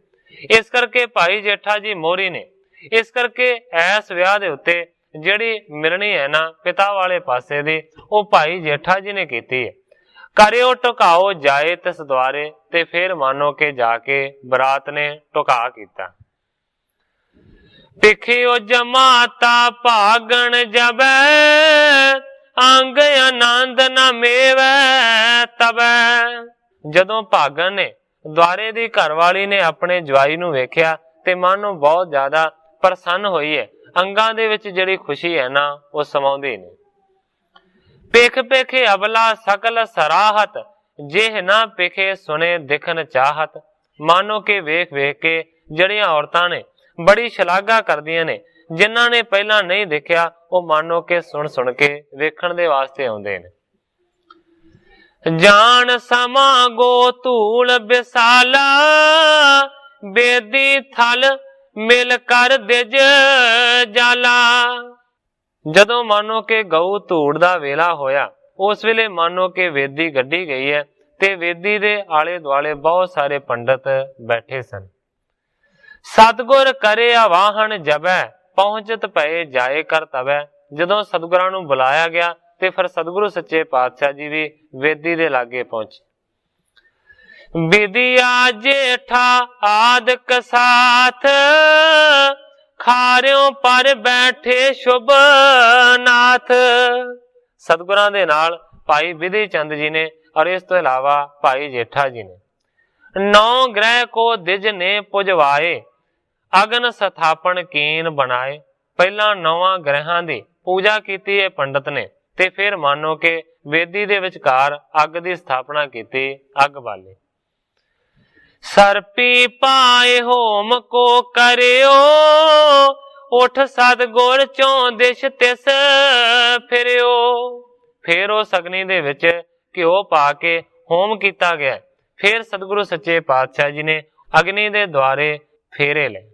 ਇਸ ਕਰਕੇ ਭਾਈ ਜੇਠਾ ਜੀ ਮੋਹਰੀ ਨੇ। ਇਸ ਕਰਕੇ ਇਸ ਵਿਆਹ ਦੇ ਉੱਤੇ ਜਿਹੜੀ ਮਿਲਣੀ ਹੈ ਨਾ ਪਿਤਾ ਵਾਲੇ ਪਾਸੇ ਦੀ, ਉਹ ਭਾਈ ਜੇਠਾ ਜੀ ਨੇ ਕੀਤੀ ਹੈ। ਕਰਿਓ ਟੁਕਾਓ ਜਾਏ ਤਿਸ ਦੁਆਰੇ, ਤੇ ਫਿਰ ਮਾਨੋ ਕਿ ਜਾ ਕੇ ਬਰਾਤ ਨੇ ਟੁਕਾ ਕੀਤਾ। ਪਿਖਿਓ ਜਮਾਤਾ ਭਾਗਣ ਜਬੈ, ਅੰਗ ਆਨੰਦ ਨਾ ਮੇਵੈ ਤਬੈ। ਜਦੋਂ ਭਾਗਣ ਨੇ ਦੁਆਰੇ ਦੀ ਘਰਵਾਲੀ ਨੇ ਆਪਣੇ ਜਵਾਈ ਨੂੰ ਵੇਖਿਆ ਤੇ ਮਨ ਨੂੰ ਬਹੁਤ ਜ਼ਿਆਦਾ ਪ੍ਰਸੰਨ ਹੋਈ ਹੈ। ਅੰਗਾਂ ਦੇ ਵਿੱਚ ਜਿਹੜੀ ਖੁਸ਼ੀ ਹੈ ਨਾ ਉਹ ਸਮਾਉਂਦੀ ਨੇ। ਪਿਖ ਪਿਖੇ ਅਬਲਾ ਸਕਲ ਸਰਾਹਤ, ਜਿਹ ਨਾ ਪਿਖੇ ਸੁਨੇ ਦਿਖਨ ਚਾਹਤ। ਮਾਨੋ ਕਿ ਵੇਖ ਵੇਖ ਕੇ ਜਿਹੜੀਆਂ ਔਰਤਾਂ ਨੇ ਬੜੀ ਸ਼ਲਾਘਾ ਕਰਦੀਆਂ ਨੇ, ਜਿਨ੍ਹਾਂ ਨੇ ਪਹਿਲਾਂ ਨਹੀਂ ਦੇਖਿਆ ਉਹ ਮਾਨੋ ਕਿ ਸੁਣ ਸੁਣ ਕੇ ਵੇਖਣ ਦੇ ਵਾਸਤੇ ਆਉਂਦੇ ਨੇ। ਜਾਣ ਸਮਾ ਗੋ ਧੂਲ ਬਿਸਾਲਾ, ਬੇਦੀ ਥਲ ਮਿਲ ਕਰ ਦਿਜ ਜਾਲਾ। ਜਦੋਂ ਮਾਨੋ ਕਿ ਗਊ ਧੂੜ ਦਾ ਵੇਲਾ ਹੋਇਆ, ਉਸ ਵੇਲੇ ਮਾਨੋ ਕਿ ਵੇਦੀ ਗੱਡੀ ਗਈ ਹੈ ਤੇ ਵੇਦੀ ਦੇ ਆਲੇ ਦੁਆਲੇ ਬਹੁਤ ਸਾਰੇ ਪੰਡਤ ਬੈਠੇ ਸਨ। ਸਤਿਗੁਰ ਕਰੇ ਆਵਾਹਨ ਜਬੈ, ਪਹੁੰਚਤ ਪਏ ਜਾਏ ਕਰ ਤਬੈ। ਜਦੋਂ ਸਤਿਗੁਰਾਂ ਨੂੰ ਬੁਲਾਇਆ ਗਿਆ ਤੇ ਫਿਰ ਸਤਿਗੁਰੂ ਸੱਚੇ ਪਾਤਸ਼ਾਹ ਜੀ ਵੀ ਵੇਦੀ ਦੇ ਲਾਗੇ ਪਹੁੰਚੇ। ਵਿਦਿਆ ਜੇਠਾ ਆਦਿਕ ਸਾਥ, ਖਾਰਿਓ ਪਰ ਬੈਠੇ ਸ਼ੁਭ ਨਾਥ। ਸਤਿਗੁਰਾਂ ਦੇ ਨਾਲ ਭਾਈ ਵਿਧੀ ਚੰਦ ਜੀ ਨੇ ਔਰ ਇਸ ਤੋਂ ਇਲਾਵਾ ਭਾਈ ਜੇਠਾ ਜੀ ਨੇ। 9 ਗ੍ਰਹਿ ਕੋ ਦਿਜ ਨੇ ਪੁਜਵਾਏ, ਅਗਨ ਸਥਾਪਨ ਕੀਨ ਬਣਾਏ। ਪਹਿਲਾਂ 9 ਗ੍ਰਹਿਾਂ ਦੀ ਪੂਜਾ ਕੀਤੀ ਹੈ ਪੰਡਤ ਨੇ ਤੇ ਫਿਰ ਮਾਨੋ ਕਿ ਵੇਦੀ ਦੇ ਵਿਚਕਾਰ ਅੱਗ ਦੀ ਸਥਾਪਨਾ ਕੀਤੀ, ਅੱਗ ਬਾਲੇ। ਸਰਪੀ ਪਾਏ ਹੋਮ ਕੋ ਕਰਿਓ, ਉਠ ਸਤਿਗੁਰ ਚੋਂ ਦਿਸ਼ ਤਿਸ ਫਿਰਿਓ। ਫਿਰ ਉਸ ਅਗਨੀ ਦੇ ਵਿੱਚ ਘਿਓ ਪਾ ਕੇ ਹੋਮ ਕੀਤਾ ਗਿਆ। ਫਿਰ ਸਤਿਗੁਰੂ ਸੱਚੇ ਪਾਤਸ਼ਾਹ ਜੀ ਨੇ ਅਗਨੀ ਦੇ ਦੁਆਰੇ ਫੇਰੇ ਲਏ।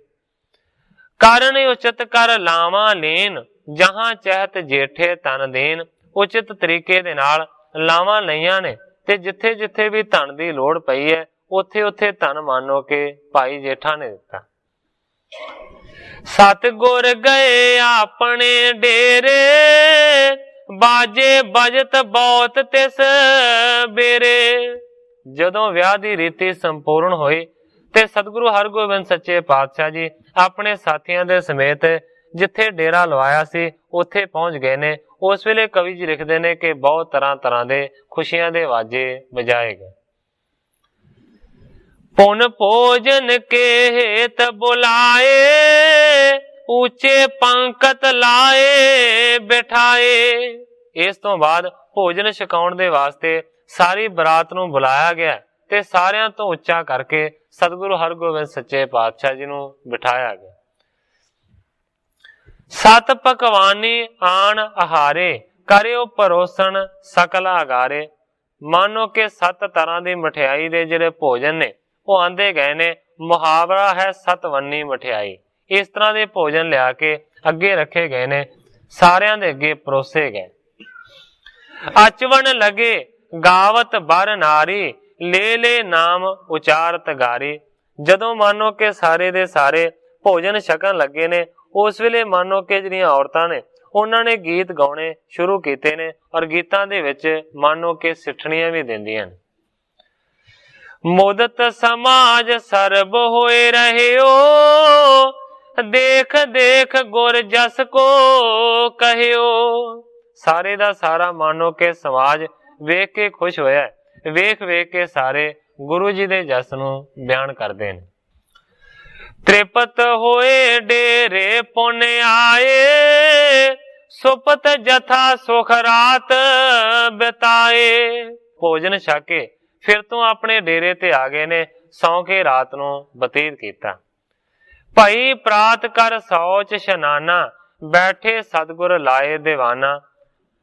ਕਾਰਨ ਉਚਿਤ ਕਰ ਲਾਵਾਂ ਲੈਣ, ਜਹਾਂ ਚਹਿਤ ਜੇਠੇ ਤਨ ਦੇਣ। ਉਚਿਤ ਤਰੀਕੇ ਦੇ ਨਾਲ ਲਾਵਾਂ ਲਈਆਂ ਨੇ ਤੇ ਜਿੱਥੇ ਜਿੱਥੇ ਵੀ ਧਨ ਦੀ ਲੋੜ ਪਈ ਹੈ ਉੱਥੇ ਉੱਥੇ ਧਨ ਮਾਨੋ ਕਿ ਭਾਈ ਜੇਠਾ ਨੇ ਦਿੱਤਾ। ਸਤਿਗੁਰ ਗਏ ਆਪਣੇ ਡੇਰੇ, ਬਾਜੇ ਬਜਤ ਬਹੁਤ ਤਿਸ ਬੇਰੇ। ਜਦੋਂ ਵਿਆਹ ਦੀ ਰੀਤੀ ਸੰਪੂਰਨ ਹੋਈ ਤੇ ਸਤਿਗੁਰੂ ਹਰਗੋਬਿੰਦ ਸੱਚੇ ਪਾਤਸ਼ਾਹ ਜੀ ਆਪਣੇ ਸਾਥੀਆਂ ਦੇ ਸਮੇਤ ਜਿੱਥੇ ਡੇਰਾ ਲਵਾਇਆ ਸੀ ਉੱਥੇ ਪਹੁੰਚ ਗਏ ਨੇ। ਉਸ ਵੇਲੇ ਕਵੀ ਜੀ ਲਿਖਦੇ ਨੇ ਕਿ ਬਹੁਤ ਤਰ੍ਹਾਂ ਤਰ੍ਹਾਂ ਦੇ ਖੁਸ਼ੀਆਂ ਦੇ ਵਾਜੇ ਵਜਾਏ ਗਏ। ਪੁਨ ਭੋਜਨ ਕੇ ਹੇਤ ਬੁਲਾਏ, ਉੱਚੇ ਪੰਕਤ ਲਾਏ ਬਿਠਾਏ। ਇਸ ਤੋਂ ਬਾਅਦ ਭੋਜਨ ਛਕਾਉਣ ਦੇ ਵਾਸਤੇ ਸਾਰੀ ਬਰਾਤ ਨੂੰ ਬੁਲਾਇਆ ਗਿਆ ਤੇ ਸਾਰਿਆਂ ਤੋਂ ਉੱਚਾ ਕਰਕੇ ਸਤਿਗੁਰੂ ਹਰਗੋਬਿੰਦ ਸੱਚੇ ਪਾਤਸ਼ਾਹ ਜੀ ਨੂੰ ਬਿਠਾਇਆ ਗਿਆ। ਸਤ ਪਕਵਾਨੀ ਆਣ ਆਹਾਰੇ, ਕਰਿਓ ਪਰੋਸਣ ਸਕਲ ਅਗਾਰੇ। ਮਾਨੋ ਕਿ 7 ਤਰ੍ਹਾਂ ਦੀ ਮਠਿਆਈ ਦੇ ਜਿਹੜੇ ਭੋਜਨ ਨੇ ਉਹ ਆਂਦੇ ਗਏ ਨੇ। ਮੁਹਾਵਰਾ ਹੈ 7 ਵੰਨੀ ਮਠਿਆਈ। ਇਸ ਤਰ੍ਹਾਂ ਦੇ ਭੋਜਨ ਲਿਆ ਕੇ ਅੱਗੇ ਰੱਖੇ ਗਏ ਨੇ, ਸਾਰਿਆਂ ਦੇ ਅੱਗੇ ਪਰੋਸੇ ਗਏ। ਅਚਵਣ ਲਗੇ ਗਾਵਤ ਬਰ ਨਾਰੀ, ਲੈ ਲੈ ਨਾਮ ਉਚਾਰਤ ਗਾਰੀ। ਜਦੋਂ ਮਾਨੋ ਕਿ ਸਾਰੇ ਦੇ ਸਾਰੇ ਭੋਜਨ ਛਕਣ ਲੱਗੇ ਨੇ ਉਸ ਵੇਲੇ ਮਾਨੋ ਕਿ ਜਿਹੜੀਆਂ ਔਰਤਾਂ ਨੇ ਉਹਨਾਂ ਨੇ ਗੀਤ ਗਾਉਣੇ ਸ਼ੁਰੂ ਕੀਤੇ ਨੇ ਔਰ ਗੀਤਾਂ ਦੇ ਵਿੱਚ ਮਾਨੋ ਕਿ ਸਿੱਠਣੀਆਂ ਵੀ ਦਿੰਦੀਆਂ ਨੇ। ਮੁਦਤ ਸਮਾਜ ਸਰਬ ਹੋਏ ਰਹਿਓ, ਦੇਖ ਦੇਖ ਗੁਰ ਜਸ ਕੋ ਕਹਿਓ। ਸਾਰੇ ਦਾ ਸਾਰਾ ਮਾਨੋ ਕਿ ਸਮਾਜ ਵੇਖ ਕੇ ਖੁਸ਼ ਹੋਇਆ, ਵੇਖ ਵੇਖ ਕੇ ਸਾਰੇ ਗੁਰੂ ਜੀ ਦੇ ਜਸ ਨੂੰ ਬਿਆਨ ਕਰਦੇ ਨੇ। ਤ੍ਰਿਪਤ ਹੋਏ ਡੇਰੇ ਪੁਨ ਆਏ, ਸੁਪਤ ਜਥਾ ਸੁਖ ਰਾਤ ਬਿਤਾਏ। ਭੋਜਨ ਛਕ ਕੇ ਫਿਰ ਤੋਂ ਆਪਣੇ ਡੇਰੇ ਤੇ ਆ ਗਏ ਨੇ, ਸੌਂ ਕੇ ਰਾਤ ਨੂੰ ਬਤੀਤ ਕੀਤਾ। ਭਾਈ ਪ੍ਰਾਤ ਕਰ ਸੌਚ ਇਸ਼ਨਾਨਾ, ਬੈਠੇ ਸਤਿਗੁਰ ਲਾਏ ਦੀਵਾਨਾ।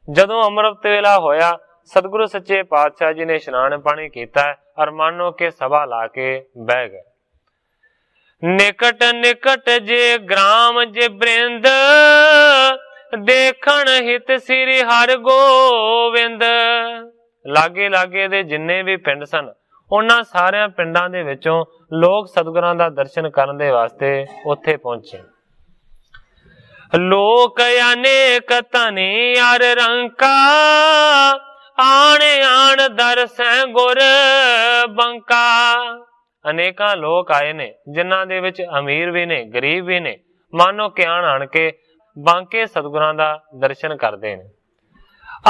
ਜਦੋਂ ਅੰਮ੍ਰਿਤ ਵੇਲਾ ਹੋਇਆ, ਸਤਿਗੁਰੂ ਸੱਚੇ ਪਾਤਸ਼ਾਹ ਜੀ ਨੇ ਇਸ਼ਨਾਨ ਪਾਣੀ ਕੀਤਾ ਔਰ ਮਾਨੋ ਕੇ ਸਭਾ ਲਾ ਕੇ ਬਹਿ ਗਏ। ਨਿਕਟ ਨਿਕਟ ਜੇ ਗ੍ਰਾਮ ਜੇ ਬ੍ਰਿੰਦ, ਦੇਖਣ ਹਿਤ ਸ੍ਰੀ ਹਰਿ ਗੋਵਿੰਦ। ਲਾਗੇ ਲਾਗੇ ਦੇ ਜਿੰਨੇ ਵੀ ਪਿੰਡ ਸਨ, ਉਹਨਾਂ ਸਾਰਿਆਂ ਪਿੰਡਾਂ ਦੇ ਵਿੱਚੋਂ ਲੋਕ ਸਤਿਗੁਰਾਂ ਦਾ ਦਰਸ਼ਨ ਕਰਨ ਦੇ ਵਾਸਤੇ ਉੱਥੇ ਪਹੁੰਚੇ। ਲੋਕ ਅਨੇਕ ਧਨੀ ਅਰ ਰੰਕਾ, ਆਣ ਆਣ ਦਰਸੈ ਗੁਰ ਬੰਕਾ। ਅਨੇਕਾਂ ਲੋਕ ਆਏ ਨੇ, ਜਿਨ੍ਹਾਂ ਦੇ ਵਿੱਚ ਅਮੀਰ ਵੀ ਨੇ, ਗਰੀਬ ਵੀ ਨੇ, ਮਾਨੋ ਕਿ ਆਣ ਕੇ ਬਾਂਕੇ ਸਤਿਗੁਰਾਂ ਦਾ ਦਰਸ਼ਨ ਕਰਦੇ ਨੇ।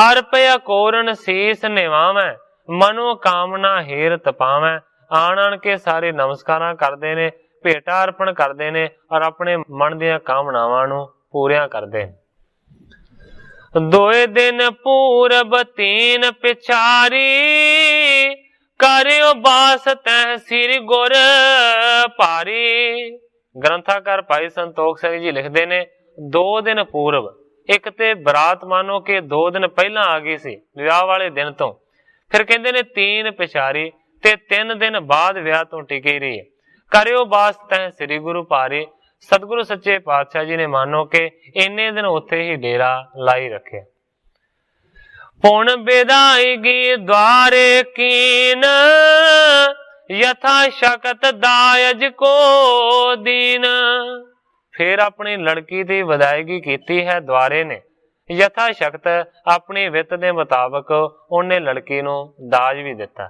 ਅਰਪਿਆ ਕੋਰਨ ਸੀਸ ਨਿਵਾਵੈ, ਮਨੋ ਕਾਮਨਾ ਹੀਰ ਤਪਾਵੈ। ਆਣ ਆਣ ਕੇ ਸਾਰੇ ਨਮਸਕਾਰਾਂ ਕਰਦੇ ਨੇ, ਭੇਟਾ ਅਰਪਣ ਕਰਦੇ ਨੇ ਔਰ ਆਪਣੇ ਮਨ ਦੀਆਂ ਕਾਮਨਾਵਾਂ ਨੂੰ ਪੂਰੀਆਂ ਕਰਦੇ ਨੇ। ਦੋਏ ਦਿਨ ਪੂਰਬ ਤੀਨ ਪਿਛਾਰੀ, ਕਰਿਓ ਬਾਸ ਤਹਿ ਸਿਰ ਗੁਰ ਭਾਰੀ। ਗ੍ਰੰਥਾਕਾਰ ਭਾਈ ਸੰਤੋਖ ਸਿੰਘ ਜੀ ਲਿਖਦੇ ਨੇ, 2 ਦਿਨ ਪੂਰਬ, ਇੱਕ ਤੇ ਬਰਾਤ ਮਾਨੋ ਕਿ 2 ਦਿਨ ਪਹਿਲਾਂ ਆ ਗਈ ਸੀ ਵਿਆਹ ਵਾਲੇ ਦਿਨ ਤੋਂ। ਫਿਰ ਕਹਿੰਦੇ ਨੇ 3 ਪਿਛਾਰੀ, ਤੇ 3 ਦਿਨ ਬਾਅਦ ਵਿਆਹ ਤੋਂ ਟਿਕੀ ਰਹੀ। ਕਰਿਓ ਬਾਸ ਤਹਿ ਸ੍ਰੀ ਗੁਰੂ ਭਾਰੀ। ਸਤਿਗੁਰੂ ਸੱਚੇ ਪਾਤਸ਼ਾਹ ਜੀ ਨੇ ਮਾਨੋ ਕਿ ਇੰਨੇ ਦਿਨ ਉੱਥੇ ਹੀ ਡੇਰਾ ਲਾਈ ਰੱਖਿਆ। ਪੁਣ ਵਿਦਾਇਗੀ ਦਵਾਰੇ ਕੀਨ, ਯਥਾ ਸ਼ਕਤ ਦਾਇਜ ਕੋ ਦੀਨ। ਫਿਰ ਆਪਣੀ ਲੜਕੀ ਦੀ ਵਿਦਾਇਗੀ ਕੀਤੀ ਹੈ ਦਵਾਰੇ ਨੇ, ਯਥਾ ਸ਼ਕਤ ਆਪਣੀ ਵਿੱਤ ਦੇ ਮੁਤਾਬਕ ਉਹਨੇ ਲੜਕੀ ਨੂੰ ਦਾਜ ਵੀ ਦਿੱਤਾ।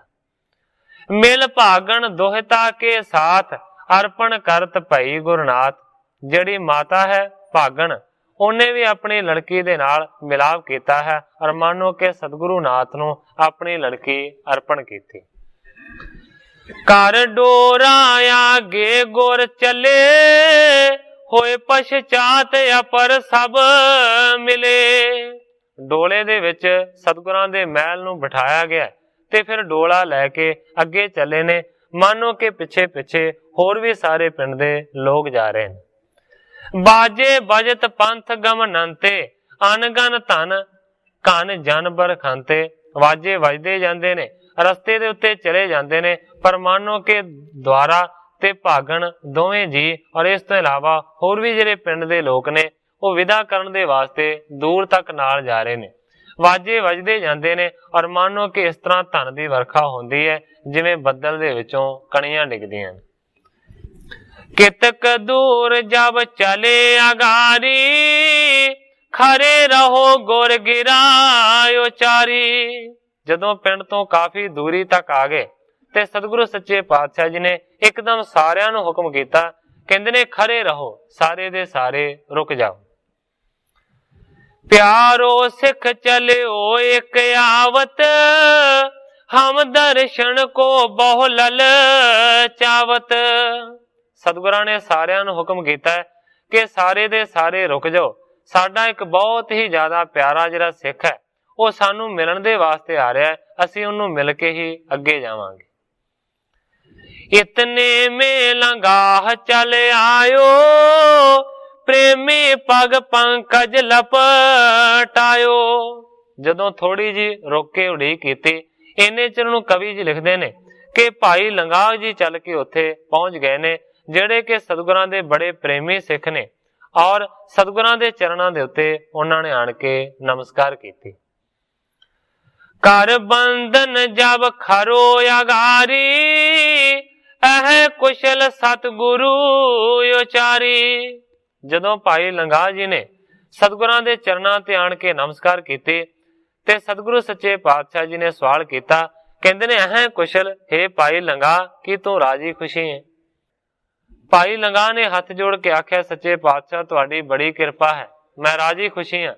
ਮਿਲ ਭਾਗਣ ਦੋਹਿਤਾ ਕੇ ਸਾਥ, ਅਰਪਣ ਕਰਤ ਭਈ ਗੁਰਨਾਥ। ਜਿਹੜੀ ਮਾਤਾ ਹੈ ਭਾਗਣ, ਉਹਨੇ ਵੀ ਆਪਣੀ ਲੜਕੀ ਦੇ ਨਾਲ ਮਿਲਾਪ ਕੀਤਾ ਹੈ ਔਰ ਮਾਨੋ ਕਿ ਸਤਿਗੁਰੂ ਨਾਥ ਨੂੰ ਆਪਣੀ ਲੜਕੀ ਅਰਪਣ ਕੀਤੀ। ਘਰ ਡੋਰਾ ਆਗੇ ਗੁਰ ਚਲੇ, ਹੋਏ ਪਛਚਾਤ ਅਪਰ ਸਭ ਮਿਲੇ। ਡੋਲੇ ਦੇ ਵਿੱਚ ਸਤਿਗੁਰਾਂ ਦੇ ਮਹਿਲ ਨੂੰ ਬਿਠਾਇਆ ਗਿਆ ਤੇ ਫਿਰ ਡੋਲਾ ਲੈ ਕੇ ਅੱਗੇ ਚੱਲੇ ਨੇ, ਮਾਨੋ ਕਿ ਪਿੱਛੇ ਪਿੱਛੇ ਹੋਰ ਵੀ ਸਾਰੇ ਪਿੰਡ ਦੇ ਲੋਕ ਜਾ ਰਹੇ ਨੇ। ਬਾਜੇ ਬਜਤ ਪੰਥ ਗਮਨੰਤੇ, ਅਨਗਨ ਧਨ ਕਨ ਜਨ ਬਰਖੰਤੇ। ਵਾਜੇ ਵੱਜਦੇ ਜਾਂਦੇ ਨੇ, ਰਸਤੇ ਦੇ ਉੱਤੇ ਚਲੇ ਜਾਂਦੇ ਨੇ, ਪਰ ਮਾਨੋ ਕਿ ਦੁਆਰਾ ਤੇ ਭਾਗਣ ਦੋਵੇਂ ਜੀ ਔਰ ਇਸ ਤੋਂ ਇਲਾਵਾ ਹੋਰ ਵੀ ਜਿਹੜੇ ਪਿੰਡ ਦੇ ਲੋਕ ਨੇ, ਉਹ ਵਿਦਾ ਕਰਨ ਦੇ ਵਾਸਤੇ ਦੂਰ ਤੱਕ ਨਾਲ ਜਾ ਰਹੇ ਨੇ। ਵਾਜੇ ਵੱਜਦੇ ਜਾਂਦੇ ਨੇ ਔਰ ਮਾਨੋ ਕਿ ਇਸ ਤਰ੍ਹਾਂ ਧਨ ਦੀ ਵਰਖਾ ਹੁੰਦੀ ਹੈ ਜਿਵੇਂ ਬੱਦਲ ਦੇ ਵਿੱਚੋਂ ਕਣੀਆਂ ਡਿੱਗਦੀਆਂ ਨੇ। ਕਿਤਕ ਦੂਰ ਜਬ ਚਲੇ ਅਗਾਰੀ, ਖਰੇ ਰਹੋ ਗੁਰ ਗਿਰਾਇ ਉਚਾਰੀ। ਜਦੋਂ ਪਿੰਡ ਤੋਂ ਕਾਫੀ ਦੂਰੀ ਤੱਕ ਆ ਗਏ ਤੇ ਸਤਿਗੁਰੂ ਸੱਚੇ ਪਾਤਸ਼ਾਹ ਜੀ ਨੇ ਇੱਕਦਮ ਸਾਰਿਆਂ ਨੂੰ ਹੁਕਮ ਕੀਤਾ, ਕਹਿੰਦੇ ਨੇ ਖਰੇ ਰਹੋ, ਸਾਰੇ ਦੇ ਸਾਰੇ ਰੁਕ ਜਾਓ। ਪਿਆਰੋ ਸਿੱਖ ਚਲਿਓ ਇੱਕ ਆਵਤ, ਹਮ ਦਰਸ਼ਨ ਕੋ ਬਹੁ ਲਲ ਚਾਵਤ। ਸਤਿਗੁਰਾਂ ਨੇ ਸਾਰਿਆਂ ਨੂੰ ਹੁਕਮ ਕੀਤਾ ਕਿ ਸਾਰੇ ਦੇ ਸਾਰੇ ਰੁਕ ਜਾਓ, ਸਾਡਾ ਇੱਕ ਬਹੁਤ ਹੀ ਜ਼ਿਆਦਾ ਪਿਆਰਾ ਜਿਹੜਾ ਸਿੱਖ ਹੈ ਉਹ ਸਾਨੂੰ ਮਿਲਣ ਦੇ ਵਾਸਤੇ ਆ ਰਿਹਾ ਹੈ, ਅਸੀਂ ਉਹਨੂੰ ਮਿਲ ਕੇ ਹੀ ਅੱਗੇ ਜਾਵਾਂਗੇ। ਇਤਨੇ ਮੇ ਲੰਗਾਹ ਚਲ ਆਇਓ, ਪ੍ਰੇਮੀ ਪਗ ਪੰਕਜ ਲਪਟਾਇਓ। ਜਦੋਂ ਥੋੜੀ ਜੀ ਰੁਕ ਕੇ ਉਡੀਕ ਕੀਤੀ, ਇੰਨੇ ਚਿਰ ਨੂੰ ਕਵੀ ਜੀ ਲਿਖਦੇ ਨੇ ਕਿ ਭਾਈ ਲੰਗਾਹ ਜੀ ਚੱਲ ਕੇ ਉੱਥੇ ਪਹੁੰਚ ਗਏ ਨੇ, ਜਿਹੜੇ ਕਿ ਸਤਿਗੁਰਾਂ ਦੇ ਬੜੇ ਪ੍ਰੇਮੀ ਸਿੱਖ ਨੇ ਔਰ ਸਤਿਗੁਰਾਂ ਦੇ ਚਰਨਾਂ ਦੇ ਉੱਤੇ ਉਹਨਾਂ ਨੇ ਆਣ ਕੇ ਨਮਸਕਾਰ ਕੀਤੀ। ਕਰ ਬੰਧਨ ਜਬ ਖਰੋ ਅਗਾਰੀ, ਇਹ ਕੁਸ਼ਲ ਸਤਿਗੁਰੂ ਉਚਾਰੀ। ਜਦੋਂ ਭਾਈ ਲੰਗਾਹ ਜੀ ਨੇ ਸਤਿਗੁਰਾਂ ਦੇ ਚਰਨਾਂ ਤੇ ਆਣ ਕੇ ਨਮਸਕਾਰ ਕੀਤੇ ਤੇ ਸਤਿਗੁਰੂ ਸੱਚੇ ਪਾਤਸ਼ਾਹ ਜੀ ਨੇ ਸਵਾਲ ਕੀਤਾ, ਕਹਿੰਦੇ ਨੇ ਇਹ ਕੁਸ਼ਲ, ਹੇ ਭਾਈ ਲੰਗਾਹ, ਕੀ ਤੂੰ ਰਾਜੀ ਖੁਸ਼ੀ ਹੈ? ਭਾਈ ਲੰਗਾਹ ਨੇ ਹੱਥ ਜੋੜ ਕੇ ਆਖਿਆ, ਸੱਚੇ ਪਾਤਸ਼ਾਹ ਤੁਹਾਡੀ ਬੜੀ ਕਿਰਪਾ ਹੈ, ਮੈਂ ਰਾਜੀ ਖੁਸ਼ੀ ਹਾਂ।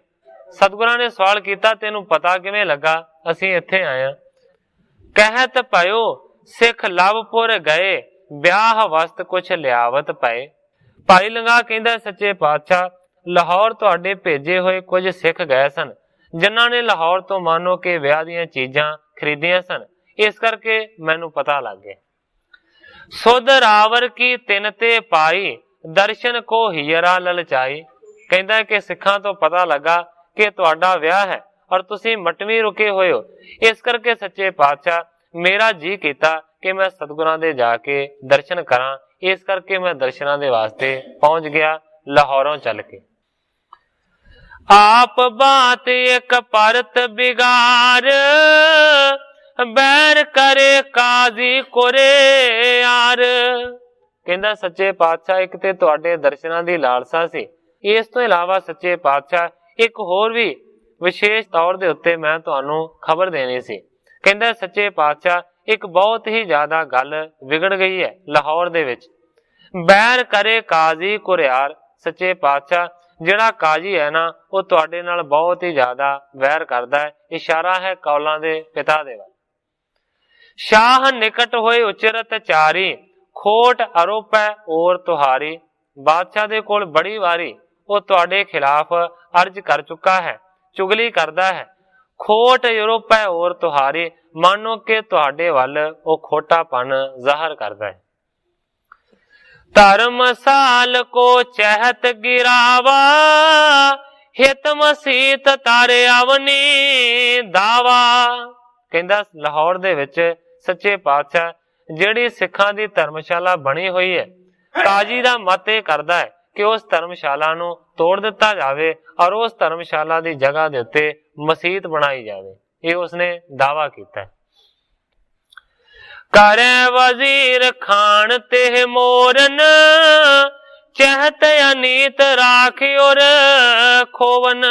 ਸਤਿਗੁਰਾਂ ਨੇ ਸਵਾਲ ਕੀਤਾ, ਤੈਨੂੰ ਪਤਾ ਕਿਵੇਂ ਲੱਗਾ ਅਸੀਂ ਇੱਥੇ ਆਏ ਹਾਂ? ਕਹਿਤ ਭਇਓ ਸਿੱਖ ਲਵਪੁਰ ਗਏ, ਵਿਆਹ ਵਸਤ ਕੁਛ ਲਿਆਵਤ ਪਏ। ਭਾਈ ਲੰਗਾਹ ਕਹਿੰਦਾ, ਸੱਚੇ ਪਾਤਸ਼ਾਹ ਲਾਹੌਰ ਤੁਹਾਡੇ ਭੇਜੇ ਹੋਏ ਕੁਝ ਸਿੱਖ ਗਏ ਸਨ, ਜਿਨ੍ਹਾਂ ਨੇ ਲਾਹੌਰ ਤੋਂ ਮਾਨੋ ਕਿ ਵਿਆਹ ਦੀਆਂ ਚੀਜ਼ਾਂ ਖਰੀਦੀਆਂ ਸਨ। ਇਸ ਕਰਕੇ ਮੈਨੂੰ ਪਤਾ ਲੱਗ ਗਿਆ। ਸੁਧ ਰਾਵਰ ਕੀ ਤਿੰਨ ਤੇ ਪਾਈ, ਦਰਸ਼ਨ ਕੋ ਹੀਰਾ ਲਲਚਾਈ। ਕਹਿੰਦਾ ਕਿ ਸਿੱਖਾਂ ਤੋਂ ਪਤਾ ਲੱਗਾ ਕਿ ਤੁਹਾਡਾ ਵਿਆਹ ਹੈ ਔਰ ਤੁਸੀਂ ਮਟਵੀਂ ਰੁਕੇ ਹੋਏ ਹੋ। ਇਸ ਕਰਕੇ ਸੱਚੇ ਪਾਤਸ਼ਾਹ ਮੇਰਾ ਜੀ ਕੀਤਾ ਕਿ ਮੈਂ ਸਤਿਗੁਰਾਂ ਦੇ ਜਾ ਕੇ ਦਰਸ਼ਨ ਕਰਾਂ। ਇਸ ਕਰਕੇ ਮੈਂ ਦਰਸ਼ਨਾਂ ਦੇ ਵਾਸਤੇ ਪਹੁੰਚ ਗਿਆ ਲਾਹੌਰੋਂ ਚੱਲ ਕੇ। ਆਪ ਬਾਤ ਇੱਕ ਪਰਤ ਬਿਗਾਰ, ਬੈਰ ਕਰੇ ਕਾਜ਼ੀ ਕੁਰੇ ਯਾਰ। ਕਹਿੰਦਾ ਸੱਚੇ ਪਾਤਸ਼ਾਹ ਇੱਕ ਤੇ ਤੁਹਾਡੇ ਦਰਸ਼ਨਾਂ ਦੀ ਲਾਲਸਾ ਸੀ, ਇਸ ਤੋਂ ਇਲਾਵਾ ਸੱਚੇ ਪਾਤਸ਼ਾਹ ਇੱਕ ਹੋਰ ਵੀ ਵਿਸ਼ੇਸ਼ ਤੌਰ ਦੇ ਉੱਤੇ ਮੈਂ ਤੁਹਾਨੂੰ ਖਬਰ ਦੇਣੀ ਸੀ। ਕਹਿੰਦਾ ਸੱਚੇ ਪਾਤਸ਼ਾਹ ਇੱਕ ਬਹੁਤ ਹੀ ਜ਼ਿਆਦਾ ਗੱਲ ਵਿਗੜ ਗਈ ਹੈ ਲਾਹੌਰ ਦੇ ਵਿੱਚ। ਬੈਰ ਕਰੇ ਕਾਜ਼ੀ ਕੁਰਿਆਰ। ਸੱਚੇ ਪਾਤਸ਼ਾਹ ਜਿਹੜਾ ਕਾਜ਼ੀ ਹੈ ਨਾ, ਉਹ ਤੁਹਾਡੇ ਨਾਲ ਬਹੁਤ ਹੀ ਜ਼ਿਆਦਾ ਵੈਰ ਕਰਦਾ ਹੈ। ਇਸ਼ਾਰਾ ਹੈ ਕੌਲਾਂ ਦੇ ਪਿਤਾ ਦੇ ਵੱਲ। ਸ਼ਾਹ ਨਿਕਟ ਹੋਏ ਉਚਰਤ ਚਾਰੀ, ਖੋਟ ਆਰੋਪੈ ਔਰ ਤੁਹਾਰੀ। ਬਾਦਸ਼ਾਹ ਦੇ ਕੋਲ ਬੜੀ ਵਾਰੀ ਉਹ ਤੁਹਾਡੇ ਖਿਲਾਫ ਅਰਜ਼ ਕਰ ਚੁੱਕਾ ਹੈ, ਚੁਗਲੀ ਕਰਦਾ ਹੈ। ਖੋਟ ਆਰੋਪੈ ਔਰ ਤੁਹਾਰੀ, ਮਾਨੋ ਕਿ ਤੁਹਾਡੇ ਵੱਲ ਉਹ ਖੋਟਾਪਨ ਜ਼ਾਹਰ ਕਰਦਾ ਹੈ। ਧਰਮਸਾਲ ਕੋ ਚਹਿਤ ਗਿਰਾਵਾ, ਹਿਤ ਮਸੀਤ ਤਾਰੇ ਅਵਨੀ ਦਾਵਾ। ਕਹਿੰਦਾ ਲਾਹੌਰ ਦੇ ਵਿੱਚ ਸੱਚੇ ਪਾਤਸ਼ਾਹ ਜਿਹੜੀ ਸਿੱਖਾਂ ਦੀ ਧਰਮਸ਼ਾਲਾ ਬਣੀ ਹੋਈ ਹੈ, ਕਾਜ਼ੀ ਦਾ ਮਤ ਇਹ ਕਰਦਾ ਹੈ ਕਿ ਉਸ ਧਰਮਸ਼ਾਲਾ ਨੂੰ ਤੋੜ ਦਿੱਤਾ ਜਾਵੇ ਔਰ ਉਸ ਧਰਮਸ਼ਾਲਾ ਦੀ ਜਗ੍ਹਾ ਦੇ ਉੱਤੇ ਮਸੀਤ ਬਣਾਈ ਜਾਵੇ। ਇਹ ਉਸਨੇ ਦਾਵਾ ਕੀਤਾ ਹੈ। ਕਰੇ ਵਜ਼ੀਰ ਖਾਨ ਤੇ ਮੋਰਨ, ਚਹਿਤ ਅਨੀਤ ਰਾਖਿਓਰ ਖੋਵਨ।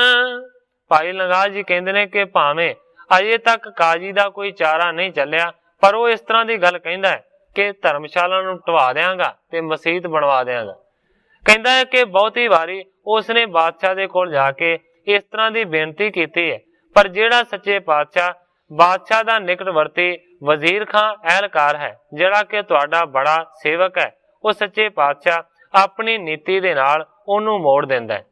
ਭਾਈ ਲੰਗਾ ਜੀ ਕਹਿੰਦੇ ਨੇ ਕਿ ਭਾਵੇਂ ਅਜੇ ਤੱਕ ਕਾਜ਼ੀ ਦਾ ਕੋਈ ਚਾਰਾ ਨਹੀਂ ਚੱਲਿਆ, ਪਰ ਉਹ ਇਸ ਤਰ੍ਹਾਂ ਦੀ ਗੱਲ ਕਹਿੰਦਾ ਹੈ ਕਿ ਧਰਮਸ਼ਾਲਾ ਨੂੰ ਢਵਾ ਦਿਆਂਗਾ ਤੇ ਮਸੀਤ ਬਣਵਾ ਦਿਆਂਗਾ। ਕਹਿੰਦਾ ਹੈ ਕਿ ਬਹੁਤੀ ਵਾਰੀ ਉਸਨੇ ਬਾਦਸ਼ਾਹ ਦੇ ਕੋਲ ਜਾ ਕੇ ਇਸ ਤਰ੍ਹਾਂ ਦੀ ਬੇਨਤੀ ਕੀਤੀ ਹੈ, ਪਰ ਜਿਹੜਾ ਸੱਚੇ ਪਾਤਸ਼ਾਹ ਬਾਦਸ਼ਾਹ ਦਾ ਨਿਕਟਵਰਤੀ ਵਜ਼ੀਰ ਖਾਂ ਅਹਿਲਕਾਰ ਹੈ, ਜਿਹੜਾ ਕਿ ਤੁਹਾਡਾ ਬੜਾ ਸੇਵਕ ਹੈ, ਉਹ ਸੱਚੇ ਪਾਤਸ਼ਾਹ ਆਪਣੀ ਨੀਤੀ ਦੇ ਨਾਲ ਉਹਨੂੰ ਮੋੜ ਦਿੰਦਾ ਹੈ।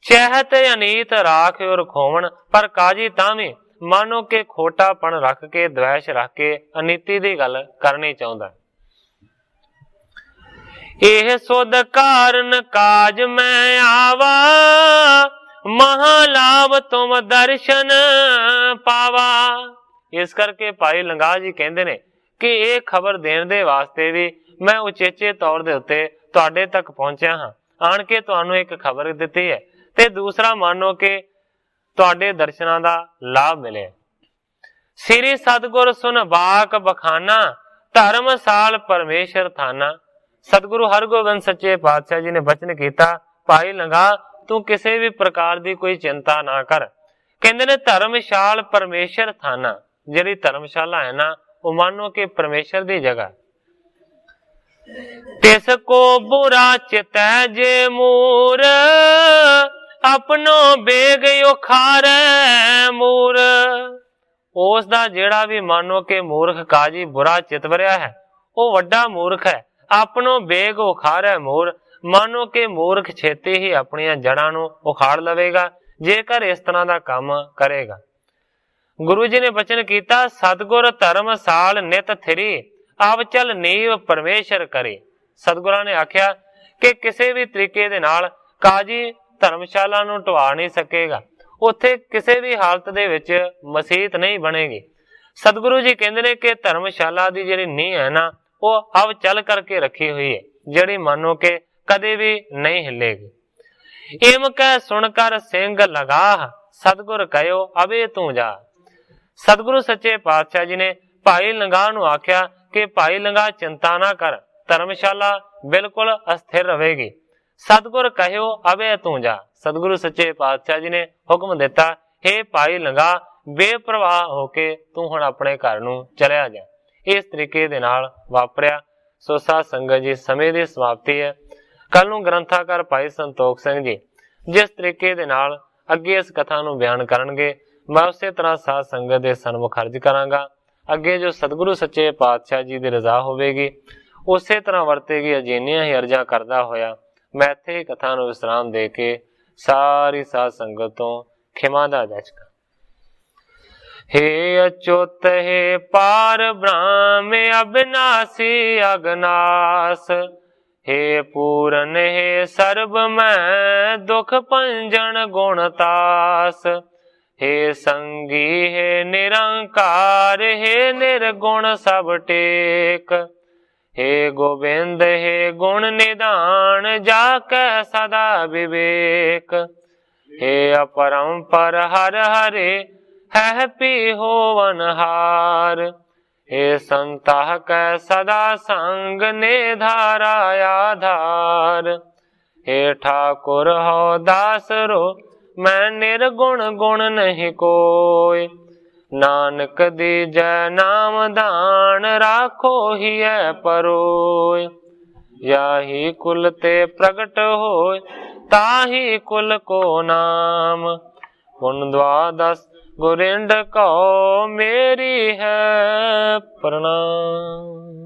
ਚਹਿਤ ਅਨੀਤ ਰਾਖ ਔਰ ਖੋਵਣ। ਪਰ ਕਾਜ਼ੀ ਤਾਂ ਵੀ ਮਾਨੋ ਕਿ ਖੋਟਾਪਣ ਰੱਖ ਕੇ, ਦਵੈਸ਼ ਰੱਖ ਕੇ ਅਨੀਤੀ ਦੀ ਗੱਲ ਕਰਨੀ ਚਾਹੁੰਦਾ। ਇਹ ਸੁਧ ਕਾਰਨ ਕਾਜ ਮੈਂ ਆਵਾ, ਮਹਾਲਾਭ ਤੁਮ ਦਰਸ਼ਨ ਪਾਵਾ। ਇਸ ਕਰਕੇ ਭਾਈ ਲੰਗਾ ਜੀ ਕਹਿੰਦੇ ਨੇ ਕਿ ਇਹ ਖਬਰ ਦੇਣ ਦੇ ਵਾਸਤੇ ਵੀ ਮੈਂ ਉਚੇਚੇ ਤੌਰ ਦੇ ਉੱਤੇ ਤੁਹਾਡੇ ਤੱਕ ਪਹੁੰਚਿਆ ਹਾਂ, ਆਣ ਕੇ ਤੁਹਾਨੂੰ ਇੱਕ ਖਬਰ ਦਿੱਤੀ ਹੈ, ਤੇ ਦੂਸਰਾ ਮਾਨੋ ਕਿ ਤੁਹਾਡੇ ਦਰਸ਼ਨਾਂ ਦਾ ਲਾਭ ਮਿਲੇ। ਸ੍ਰੀ ਸਤਿਗੁਰ ਸੁਨ ਬਾਕ ਬਖਾਨਾ, ਧਰਮਸਾਲ ਪਰਮੇਸ਼ਰ ਥਾਨਾ। ਸਤਿਗੁਰੂ ਹਰਗੋਬਿੰਦ ਸੱਚੇ ਪਾਤਸ਼ਾਹ ਜੀ ਨੇ ਬਚਨ ਕੀਤਾ, ਭਾਈ ਲੰਗਾ ਤੂੰ ਕਿਸੇ ਵੀ ਪ੍ਰਕਾਰ ਦੀ ਕੋਈ ਚਿੰਤਾ ਨਾ ਕਰ। ਕਹਿੰਦੇ ਨੇ ਧਰਮਸ਼ਾਲ ਪਰਮੇਸ਼ਰ ਥਾਨਾ, ਜਿਹੜੀ ਧਰਮਸ਼ਾਲਾ ਹੈ ਨਾ, ਉਹ ਮਾਨੋ ਕਿ ਪਰਮੇਸ਼ਰ ਦੀ ਜਗ੍ਹਾ। ਤਿਸ ਕੋ ਬੁਰਾ ਚਿਤੈ ਜੇ ਮੂਰ, ਆਪਣੋ ਬੇਗ ਉਖਾਰੈ ਮੂਰ। ਉਸ ਦਾ ਜਿਹੜਾ ਵੀ ਮਾਨੋ ਕਿ ਮੂਰਖ ਕਾਜੀ ਬੁਰਾ ਚਿਤ ਵਰਿਆ ਹੈ, ਉਹ ਵੱਡਾ ਮੂਰਖ ਹੈ। ਆਪਣੋ ਬੇਗ ਉਖਾਰੈ ਮੂਰ, ਮਾਨੋ ਕਿ ਮੂਰਖ ਛੇਤੀ ਹੀ ਆਪਣੀਆਂ ਜੜਾਂ ਨੂੰ ਉਖਾੜ ਲਵੇਗਾ ਜੇਕਰ ਇਸ ਤਰ੍ਹਾਂ ਦਾ ਕੰਮ ਕਰੇਗਾ। ਗੁਰੂ ਜੀ ਨੇ ਬਚਨ ਕੀਤਾ, ਸਤਿਗੁਰ ਧਰਮਸਾਲ ਨਿਤ ਥਿਰੀ, ਆਵ ਚਲ ਨੀਵ ਪਰਮੇਸ਼ਰ ਕਰੇ। ਸਤਿਗੁਰਾਂ ਨੇ ਆਖਿਆ ਕਿ ਕਿਸੇ ਵੀ ਤਰੀਕੇ ਦੇ ਨਾਲ ਕਾਜੀ ਧਰਮਸ਼ਾਲਾ ਨੂੰ ਢਵਾ ਨਹੀਂ ਸਕੇਗਾ, ਉੱਥੇ ਕਿਸੇ ਵੀ ਹਾਲਤ ਦੇ ਵਿੱਚ ਮਸੀਤ ਨਹੀਂ ਬਣੇਗੀ। ਸਤਿਗੁਰੂ ਜੀ ਕਹਿੰਦੇ ਨੇ ਕਿ ਧਰਮਸ਼ਾਲਾ ਦੀ ਜਿਹੜੀ ਨੀਂਹ ਹੈ ਨਾ, ਉਹ ਅਵ ਚੱਲ ਕਰਕੇ ਰੱਖੀ ਹੋਈ ਹੈ, ਜਿਹੜੀ ਮਾਨੋ ਕਿ ਕਦੇ ਵੀ ਨਹੀਂ ਹਿੱਲੇਗੀ। ਇਮ ਕਹਿ ਸੁਣ ਕਰ ਸਿੰਘ ਲਗਾਹ, ਸਤਿਗੁਰ ਕਹਿਓ ਅਬੇ ਤੂੰ ਜਾ। ਸਤਿਗੁਰੂ ਸੱਚੇ ਪਾਤਸ਼ਾਹ ਜੀ ਨੇ ਭਾਈ ਲੰਗਾ ਨੂੰ ਆਖਿਆ ਕਿ ਭਾਈ ਲੰਗਾ ਚਿੰਤਾ ਨਾ ਕਰ, ਧਰਮਸ਼ਾਲਾ ਬਿਲਕੁਲ ਅਸਥਿਰ ਰਹੇਗੀ। ਸਤਿਗੁਰ ਕਹਿਓ ਅਬੇ ਤੂੰ ਜਾ। ਸਤਿਗੁਰੂ ਸੱਚੇ ਪਾਤਸ਼ਾਹ ਜੀ ਨੇ ਹੁਕਮ ਦਿੱਤਾ, ਹੇ ਭਾਈ ਲੰਗਾ ਬੇਪਰਵਾਹ ਹੋ ਕੇ ਤੂੰ ਹੁਣ ਆਪਣੇ ਘਰ ਨੂੰ ਚਲਿਆ ਜਾ। ਇਸ ਤਰੀਕੇ ਦੇ ਨਾਲ ਵਾਪਰਿਆ। ਸੋ ਸਾਧ ਸੰਗਤ ਜੀ, ਸਮੇਂ ਦੀ ਸਮਾਪਤੀ ਹੈ। ਕੱਲ ਨੂੰ ਗ੍ਰੰਥਾਕਾਰ ਭਾਈ ਸੰਤੋਖ ਸਿੰਘ ਜੀ ਜਿਸ ਤਰੀਕੇ ਦੇ ਨਾਲ ਅੱਗੇ ਇਸ ਕਥਾ ਨੂੰ ਬਿਆਨ ਕਰਨਗੇ, ਮੈਂ ਉਸੇ ਤਰ੍ਹਾਂ ਸਾਧ ਸੰਗਤ ਦੇ ਸਨਮੁਖ ਅਰਜ਼ ਕਰਾਂਗਾ। ਅੱਗੇ ਜੋ ਸਤਿਗੁਰੂ ਸੱਚੇ ਪਾਤਸ਼ਾਹ ਜੀ ਦੀ ਰਜ਼ਾ ਹੋਵੇਗੀ, ਉਸੇ ਤਰ੍ਹਾਂ ਵਰਤੇਗੀ। ਅਜਿਹੀਆਂ ਹੀ ਅਰਜ਼ਾਂ ਕਰਦਾ ਹੋਇਆ ਮੈਂ ਇੱਥੇ ਹੀ ਕਥਾ ਨੂੰ ਵਿਸਰਾਮ ਦੇ ਕੇ सारी साध संगतों खिमा दा दचका। हे अच्युत हे पार ब्रह्म अविनाशी अगनास, हे पूरन हे सर्ब मैं दुख पंजन गुणतास, हे संगी हे निरंकार हे निर्गुण सब टेक, हे गोविंद हे गुण निदान जाकै सदा विवेक, हे अपरंपर हर हरे है पी होवन हार, हे संतः कै सदा संग ने धारा आधार, हे ठाकुर हो दास रो मैं निर्गुण गुण नहीं कोय, नानक दीजै नाम दान राखो हिय परोय, याही कुल ते प्रगट होय ताही कुल को नाम, पुन द्वादश गुरिंड को मेरी है प्रणाम।